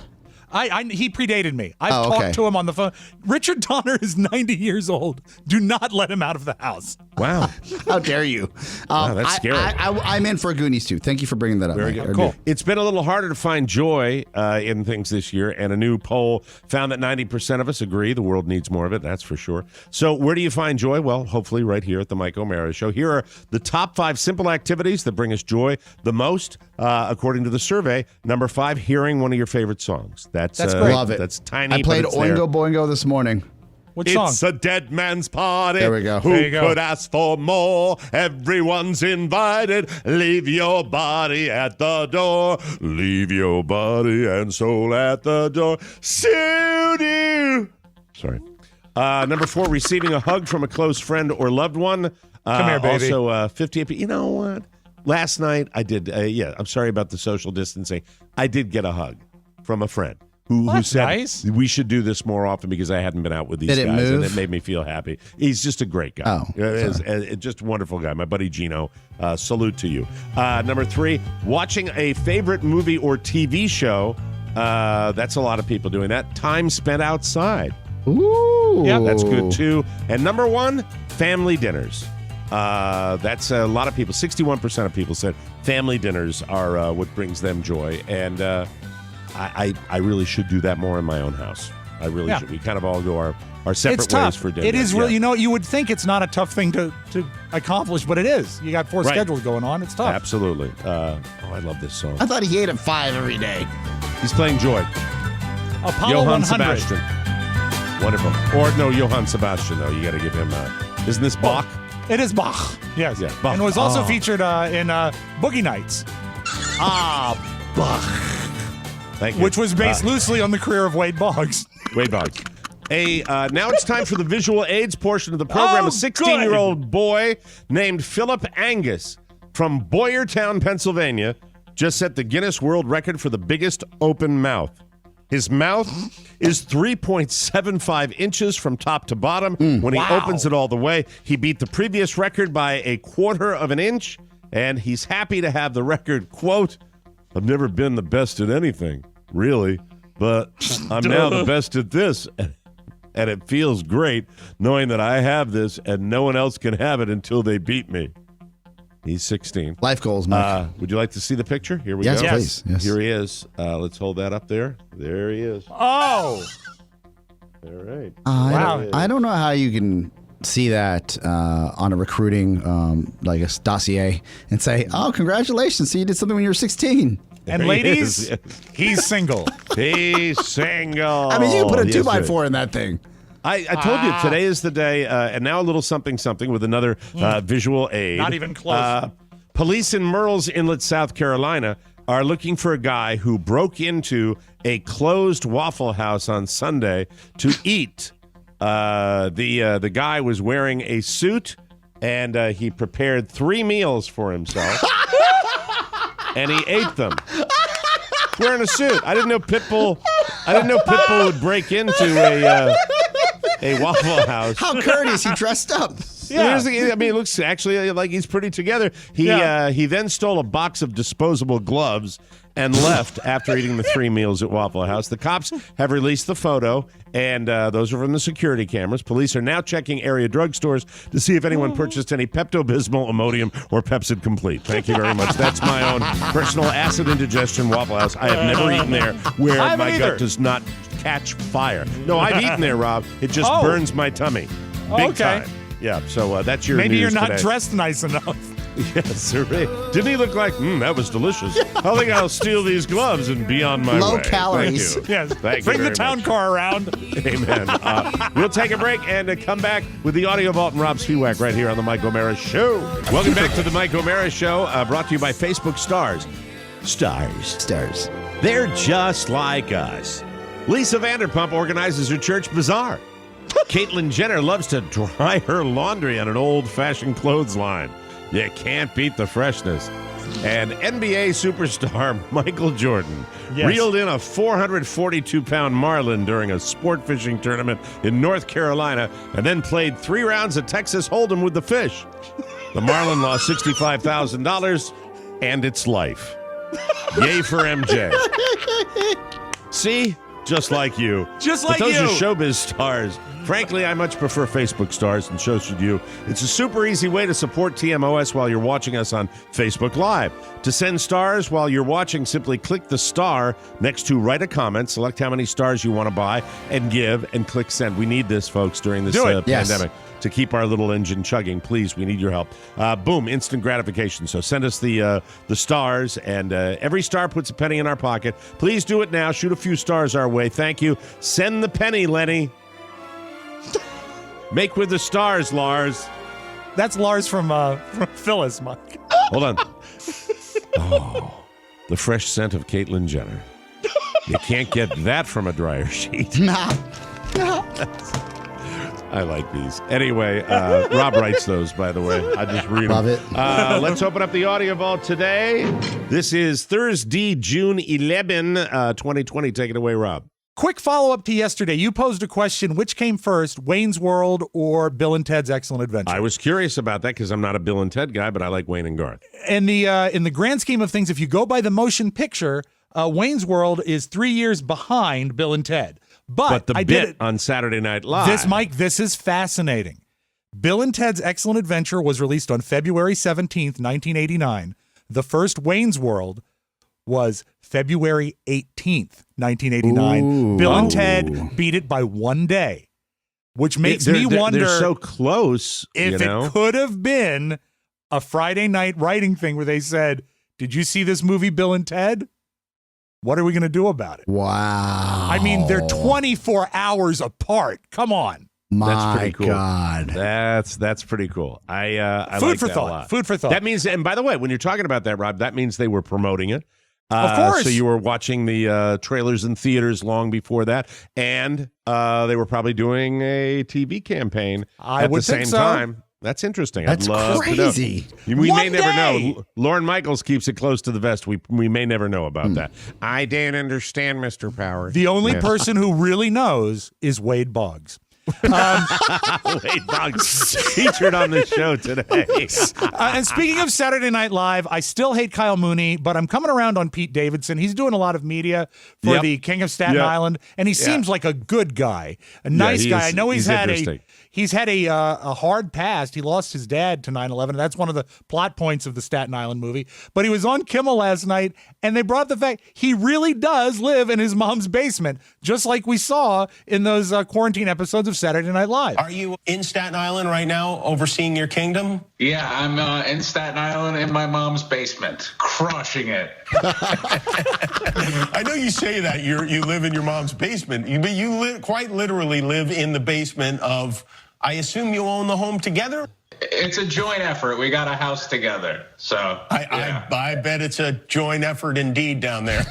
He predated me. I've Oh, okay. talked to him on the phone. Richard Donner is 90 years old. Do not let him out of the house. Wow. How dare you? Wow, that's scary. I'm in for Goonies too. Thank you for bringing that up. Very Mike. good. Cool. It's been a little harder to find joy in things this year, and a new poll found that 90% of us agree the world needs more of it, that's for sure. So where do you find joy? Well, hopefully right here at the Mike O'Mara Show. Here are the top 5 simple activities that bring us joy the most, according to the survey. Number 5, hearing one of your favorite songs. That's great. Love it. That's tiny. I played but it's there. Oingo Boingo this morning. What song? It's a dead man's party. There we go. Who There you go. could ask for more? Everyone's invited. Leave your body at the door. Leave your body and soul at the door. Sorry. Number 4, receiving a hug from a close friend or loved one. Come here, baby. Also, 58. You know what? Last night I did. I'm sorry about the social distancing. I did get a hug from a friend who said nice. we should do this more often because I hadn't been out with these Did it guys, and move? it made me feel happy. He's just a great guy. Oh, Just a wonderful guy. My buddy Gino. Salute to you. Number 3, watching a favorite movie or TV show. That's a lot of people doing that. Time spent outside. Ooh. Yeah, That's good too. And number 1, family dinners. That's a lot of people. 61% of people said family dinners are what brings them joy. And I really should do that more in my own house. I really should. We kind of all go our separate It's tough. ways for dinner. It is really, Yeah. you would think it's not a tough thing to accomplish, but it is. You got 4 Right. schedules going on. It's tough. Absolutely. I love this song. I thought he ate at 5 every day. He's playing Joy. Apollo Johann 100. Sebastian. Wonderful. Or no, Johann Sebastian, though. You got to give him, isn't this Bach? It is Bach. Yes. Yeah, Bach. And it was also Oh. featured in Boogie Nights, Bach. Thank you. which was based loosely on the career of Wade Boggs. Wade Boggs. Now it's time for the visual aids portion of the program. Oh, A 16-year-old boy named Philip Angus from Boyertown, Pennsylvania, just set the Guinness World Record for the biggest open mouth. His mouth is 3.75 inches from top to bottom. When he opens it all the way, he beat the previous record by 1/4 of an inch, and he's happy to have the record. Quote, "I've never been the best at anything, really, but I'm now the best at this, and it feels great knowing that I have this and no one else can have it until they beat me." He's 16. Life goals, Mike. Would you like to see the picture? Here we Yes, go. please. Yes. Here he is. Let's hold that up there. There he is. Oh, All right. wow. I don't know how you can see that on a recruiting like a dossier and say, "Oh, congratulations! So you did something when you were 16." And There he ladies, is. he's single. He's single. I mean, you can put a Yes, 2x4 in that thing. I told you today is the day, and now a little something with another visual aid. Not even close. Police in Murrells Inlet, South Carolina, are looking for a guy who broke into a closed Waffle House on Sunday to eat. The guy was wearing a suit, and he prepared 3 meals for himself, and he ate them. Wearing a suit. I didn't know Pitbull would break into a Waffle House. How courteous he dressed up. Yeah. It looks actually like he's pretty together. He then stole a box of disposable gloves and left after eating the 3 meals at Waffle House. The cops have released the photo, and those are from the security cameras. Police are now checking area drugstores to see if anyone purchased any Pepto-Bismol, Imodium, or Pepsid Complete. Thank you very much. That's my own personal acid indigestion Waffle House. I have never eaten there where my gut does not catch fire. No, I've eaten there, Rob. It just burns my tummy. Big time. Yeah, so that's your Maybe news you're not today. dressed nice enough. Yes, sir. Didn't he look like, that was delicious? I think I'll steal these gloves and be on my way. Low calories. Thank you. Yes. Thank you Bring the very town much. car around. Amen. We'll take a break and come back with the Audio Vault and Rob Spiewak right here on the Mike O'Mara Show. Welcome back to the Mike O'Mara Show, brought to you by Facebook Stars. Stars. They're just like us. Lisa Vanderpump organizes her church bazaar. Caitlyn Jenner loves to dry her laundry on an old-fashioned clothesline. You can't beat the freshness. And NBA superstar Michael Jordan reeled in a 442-pound marlin during a sport fishing tournament in North Carolina and then played 3 rounds of Texas Hold'em with the fish. The marlin lost $65,000 and its life. Yay for MJ. See? Just like you. Just But like those you. are showbiz stars. Frankly, I much prefer Facebook stars, and so should you. It's a super easy way to support TMOS while you're watching us on Facebook Live. To send stars while you're watching, simply click the star next to write a comment, select how many stars you want to buy, and give, and click send. We need this, folks, during this Do it. Yes. pandemic. To keep our little engine chugging, please, we need your help. Boom, instant gratification. So send us the stars, and every star puts a penny in our pocket. Please do it now. Shoot a few stars our way. Thank you. Send the penny, Lenny. Make with the stars, Lars. That's Lars from Phyllis, Mike. Hold on. Oh, the fresh scent of Caitlyn Jenner. You can't get that from a dryer sheet. Nah. I like these. Anyway, Rob writes those, by the way. I just read them. Love it. Let's open up the audio vault today. This is Thursday, June 11, 2020. Take it away, Rob. Quick follow-up to yesterday. You posed a question, which came first, Wayne's World or Bill and Ted's Excellent Adventure? I was curious about that because I'm not a Bill and Ted guy, but I like Wayne and Garth. In the grand scheme of things, if you go by the motion picture, Wayne's World is 3 years behind Bill and Ted. But the I bit did it. on Saturday Night Live. This is fascinating. Bill and Ted's Excellent Adventure was released on February 17th, 1989. The first Wayne's World was February 18th, 1989. Ooh. Bill and Ted beat it by 1 day, which makes me wonder They're so close, if it could have been a Friday night writing thing where they said, "Did you see this movie, Bill and Ted? What are we going to do about it?" Wow. I mean, they're 24 hours apart. Come on. That's pretty cool. God. That's pretty cool. I Food like for that thought. a lot. Food for thought. That means, and by the way, when you're talking about that, Rob, that means they were promoting it. Of course. So you were watching the trailers in theaters long before that, and they were probably doing a TV campaign at the same time. That's interesting. That's I'd love crazy. to know. We may One never day. know. Lauren Michaels keeps it close to the vest. We may never know about that. I don't understand, Mr. Powers. The only person who really knows is Wade Boggs. Wade Boggs featured on the show today. And speaking of Saturday Night Live, I still hate Kyle Mooney, but I'm coming around on Pete Davidson. He's doing a lot of media for Yep. the King of Staten Yep. Island, and he seems like a good guy, a nice he guy. is- I know he's he's had a hard past. He lost his dad to 9/11. That's one of the plot points of the Staten Island movie. But he was on Kimmel last night, and they brought the fact he really does live in his mom's basement, just like we saw in those quarantine episodes of Saturday Night Live. Are you in Staten Island right now, overseeing your kingdom? Yeah, I'm in Staten Island in my mom's basement, crushing it. I know you say that you live in your mom's basement, but you quite literally live in the basement of. I assume you own the home together. It's a joint effort. We got a house together, so yeah. I bet it's a joint effort indeed down there.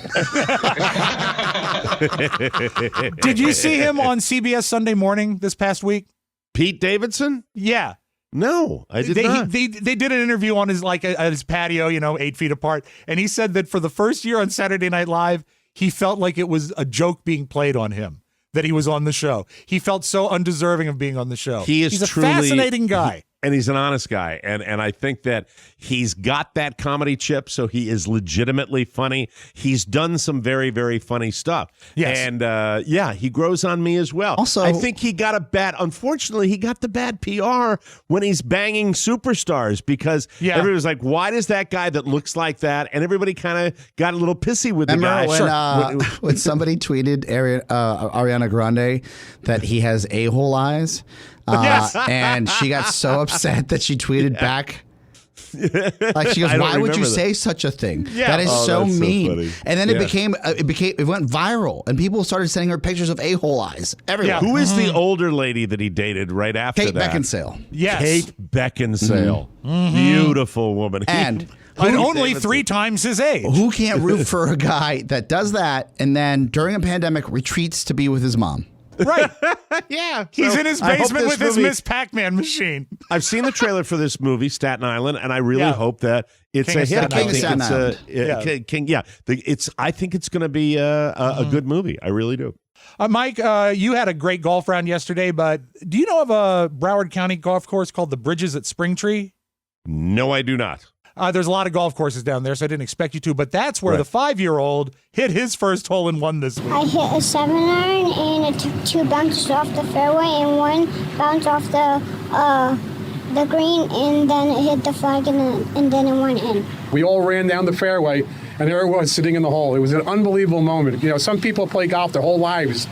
Did you see him on CBS Sunday Morning this past week? Pete Davidson? Yeah. No, I did not. They did an interview on his at his patio, 8 feet apart, and he said that for the first year on Saturday Night Live, he felt like it was a joke being played on him that he was on the show. He felt so undeserving of being on the show. He's a truly fascinating guy. And he's an honest guy. And I think that he's got that comedy chip, so he is legitimately funny. He's done some very, very funny stuff. Yes. And, he grows on me as well. Also, I think he got unfortunately, he got the bad PR when he's banging superstars because everybody was like, why does that guy that looks like that? And everybody kind of got a little pissy with the guy. Remember when somebody tweeted Ariana Grande that he has a-hole eyes? Yes. And she got so upset that she tweeted back. Like she goes, I don't "Why would you remember that. say such a thing? Yeah. That is so that's so mean." funny. And then Yeah. it went viral, and people started sending her pictures of a-hole eyes everywhere. Yeah. Who is the older lady that he dated right after Kate that? Beckinsale. Yes. Kate Beckinsale. Beautiful woman. And And only 3 times his age. who can't root for a guy that does that and then during a pandemic retreats to be with his mom? Right. Yeah. He's So in his I hope basement this with his movie- Miss Pac-Man machine. I've seen the trailer for this movie, Staten Island, and I really Yeah. hope that it's King a of hit. Staten I Island. think King of it's Staten Island. King. Yeah, I think it's going to be a good movie. I really do. Mike, you had a great golf round yesterday, but do you know of a Broward County golf course called the Bridges at Springtree? No, I do not. There's a lot of golf courses down there, so I didn't expect you to, but that's where the 5-year-old hit his first hole-in-one this week. I hit a 7-iron, and it took 2 bounces off the fairway and 1 bounce off the green, and then it hit the flag, and then it went in. We all ran down the fairway, and there it was sitting in the hole. It was an unbelievable moment. You know, some people play golf their whole lives,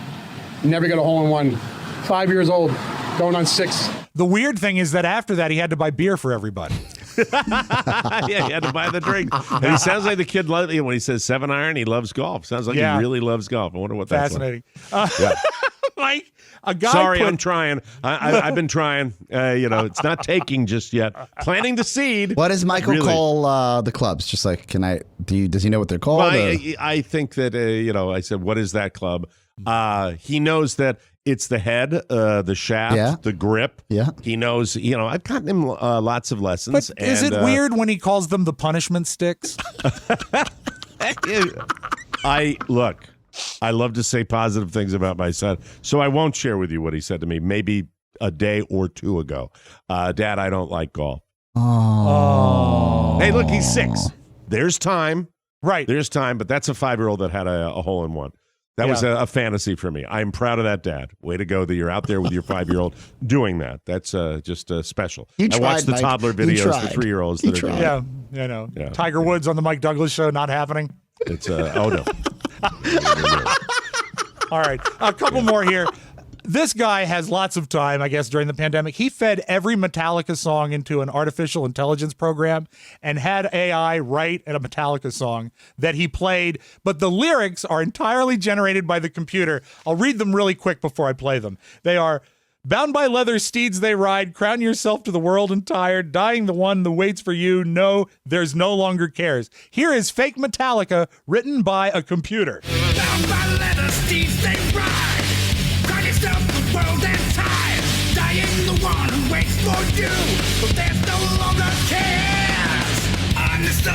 never get a hole-in-one. 5 years old, going on 6. The weird thing is that after that, he had to buy beer for everybody. Yeah, he had to buy the drink. And he sounds like the kid, when he says 7-iron, he loves golf. Sounds like he really loves golf. I wonder what that's fascinating. Like. Mike, a guy. Sorry, I'm trying. I've been trying. It's not taking just yet. Planting the seed. What does Michael call the clubs? Just like, does he know what they're called? Well, I think that, I said, what is that club? He knows that it's the head, the shaft, the grip. Yeah. He knows, I've gotten him lots of lessons. But is it weird when he calls them the punishment sticks? I love to say positive things about my son, so I won't share with you what he said to me maybe a day or 2 ago. Dad, I don't like golf. Oh. Hey, look, he's 6. There's time. Right. There's time, but that's a 5-year-old that had a hole-in-one. That was a fantasy for me. I'm proud of that, Dad. Way to go that you're out there with your 5-year-old doing that. That's just special. I watched the toddler videos for 3-year-olds that are doing it. Yeah, I know. Yeah. Tiger Woods on the Mike Douglas show, not happening. It's, oh, no. All right, a couple more here. This guy has lots of time, I guess, during the pandemic. He fed every Metallica song into an artificial intelligence program and had AI write a Metallica song that he played, but the lyrics are entirely generated by the computer. I'll read them really quick before I play them. They are, bound by leather steeds they ride, crown yourself to the world and tired, dying the one that waits for you, no, there's no longer cares. Here is fake Metallica written by a computer. Bound by leather steeds they ride, crown yourself to the world and tired, dying the one who waits for you, but there's no longer cares. Understood,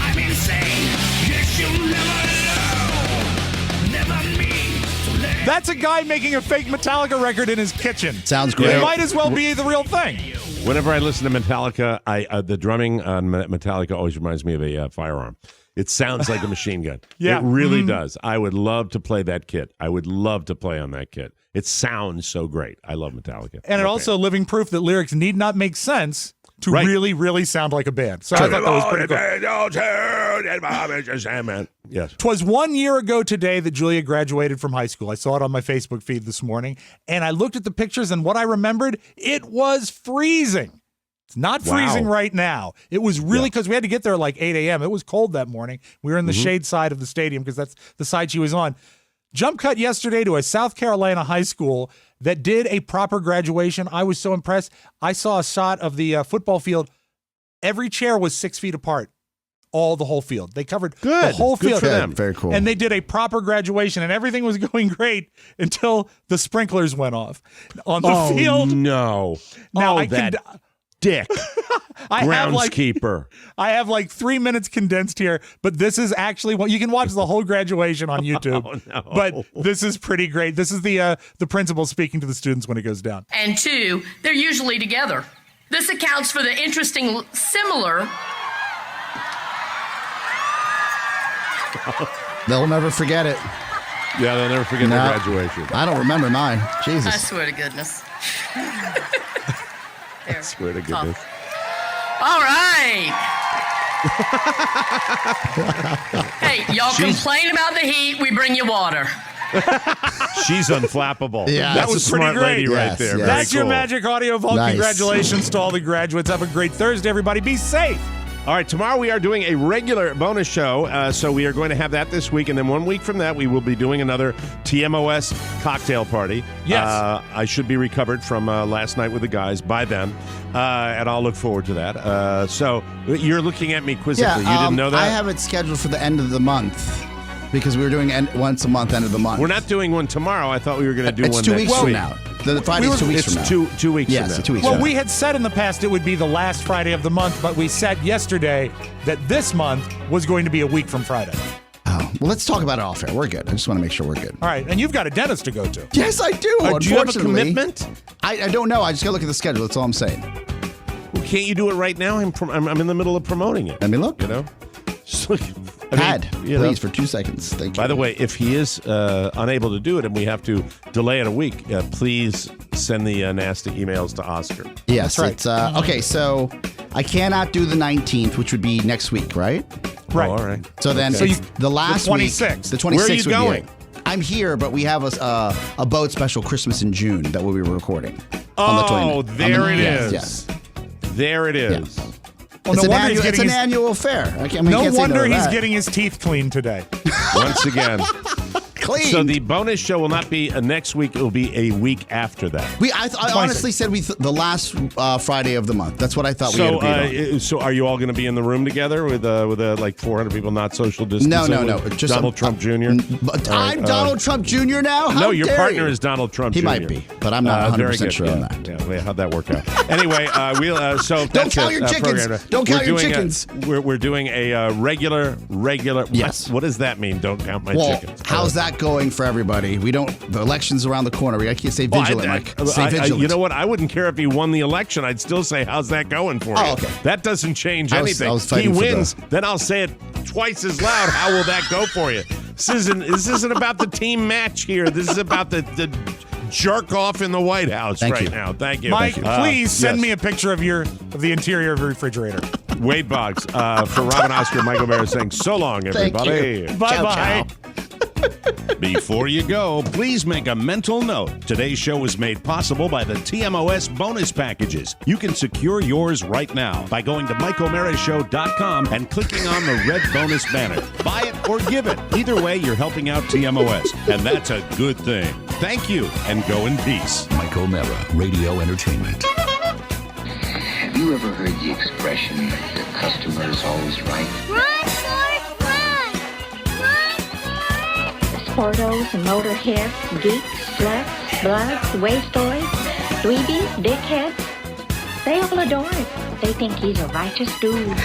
I'm insane, yes you'll never know, never mean. That's a guy making a fake Metallica record in his kitchen. Sounds great. It might as well be the real thing. Whenever I listen to Metallica, the drumming on Metallica always reminds me of a firearm. It sounds like a machine gun. Yeah. It really does. I would love to play that kit. I would love to play on that kit. It sounds so great. I love Metallica. And it also living proof that lyrics need not make sense to really, really sound like a band. So I thought that was pretty cool. Yes. 'Twas 1 year ago today that Julia graduated from high school. I saw it on my Facebook feed this morning, and I looked at the pictures, and what I remembered, it was freezing. It's not freezing right now. It was really, because we had to get there like 8 a.m. It was cold that morning. We were in the shade side of the stadium because that's the side she was on. Jump cut yesterday to a South Carolina high school that did a proper graduation. I was so impressed. I saw a shot of the football field. Every chair was 6 feet apart. The whole field. They covered the whole field. Good for them. Very cool. And they did a proper graduation, and everything was going great until the sprinklers went off on the field. No. Now that dick. Groundskeeper. I have like 3 minutes condensed here, but this is actually what you can watch the whole graduation on YouTube. Oh, no. But this is pretty great. This is the principal speaking to the students when it goes down. And 2, they're usually together. This accounts for the interesting similar. They'll never forget it. Yeah, they'll never forget their graduation. I don't remember mine. Jesus. I swear to goodness. I swear to goodness. All right. Hey, y'all complain about the heat, we bring you water. She's unflappable. Yeah, that was a smart lady right there. Yes. That's your cool. Magic Audio Vault. Nice. Congratulations to all the graduates. Have a great Thursday, everybody. Be safe. All right, tomorrow we are doing a regular bonus show, so we are going to have that this week, and then 1 week from that, we will be doing another TMOS cocktail party. Yes. I should be recovered from last night with the guys by then, and I'll look forward to that. So you're looking at me quizzically. You didn't know that? I have it scheduled for the end of the month because we were doing once a month, end of the month. We're not doing one tomorrow. I thought we were going to do It's one 2 next weeks week. from now. The Friday's 2 weeks from now. It's 2 weeks from now. Yes, 2 weeks Well, from now. we had said in the past it would be the last Friday of the month, but we said yesterday that this month was going to be a week from Friday. Oh, well, let's talk about it off air. We're good. I just want to make sure we're good. All right, and you've got a dentist to go to. Yes, I do. Do you have a Unfortunately, commitment? I don't know. I just got to look at the schedule. That's all I'm saying. can't you do it right now? I'm in the middle of promoting it. Let me look. You know? Pad, please, for 2 seconds. Thank you. By the way, if he is unable to do it and we have to delay it a week, please send the nasty emails to Oscar. Yes, That's right. it's okay. So I cannot do the 19th, which would be next week, right? Right. Oh, all right. So then Okay. it's the last The week. 26th. The 26th. Where are you going? I'm here, but we have a boat special Christmas in June that we'll be recording. On the Oh, 29th. there it is. Yes. There it is. Yes. Well, It's an annual affair. No wonder he's getting his teeth cleaned today. Once again. Clean. So the bonus show will not be next week. It will be a week after that. I honestly said the last Friday of the month. That's what I thought we had agreed on. So are you all going to be in the room together with like 400 people, not social distancing? No. with Just Donald Trump Jr.? I'm Donald Trump Jr. now? How no, your dare partner you? is Donald Trump Jr. He might be, but I'm not 100% sure on that. Yeah, how'd that work out? Anyway, so Don't count your chickens. Don't count your chickens. We're doing a regular. Yes. What does that mean? Don't count my Well, chickens. how's that going for everybody? The election's around the corner. We can't stay vigilant, Mike. Stay vigilant. You know what? I wouldn't care if he won the election. I'd still say, how's that going for you? Oh, okay. That doesn't change anything. I was He fighting for wins, then I'll say it twice as loud. How will that go for you? This isn't about the team match here. This is about the jerk off in the White House now. Thank you. Mike, please send Yes. me a picture of the interior of your refrigerator. Wade Boggs for Robin Oscar, Michael Mara saying so long, everybody. Bye-bye. Before you go, please make a mental note. Today's show was made possible by the TMOS bonus packages. You can secure yours right now by going to MikeOMaraShow.com and clicking on the red bonus banner. Buy it or give it. Either way, you're helping out TMOS, and that's a good thing. Thank you, and go in peace. Mike O'Mara, Radio Entertainment. Have you ever heard the expression, the customer is always right? Run, Forrest, run! Run, Forrest! Sportos, motorheads, geeks, sluts, bloods, wastoids, dweebies, dickheads. They all adore him. They think he's a righteous dude.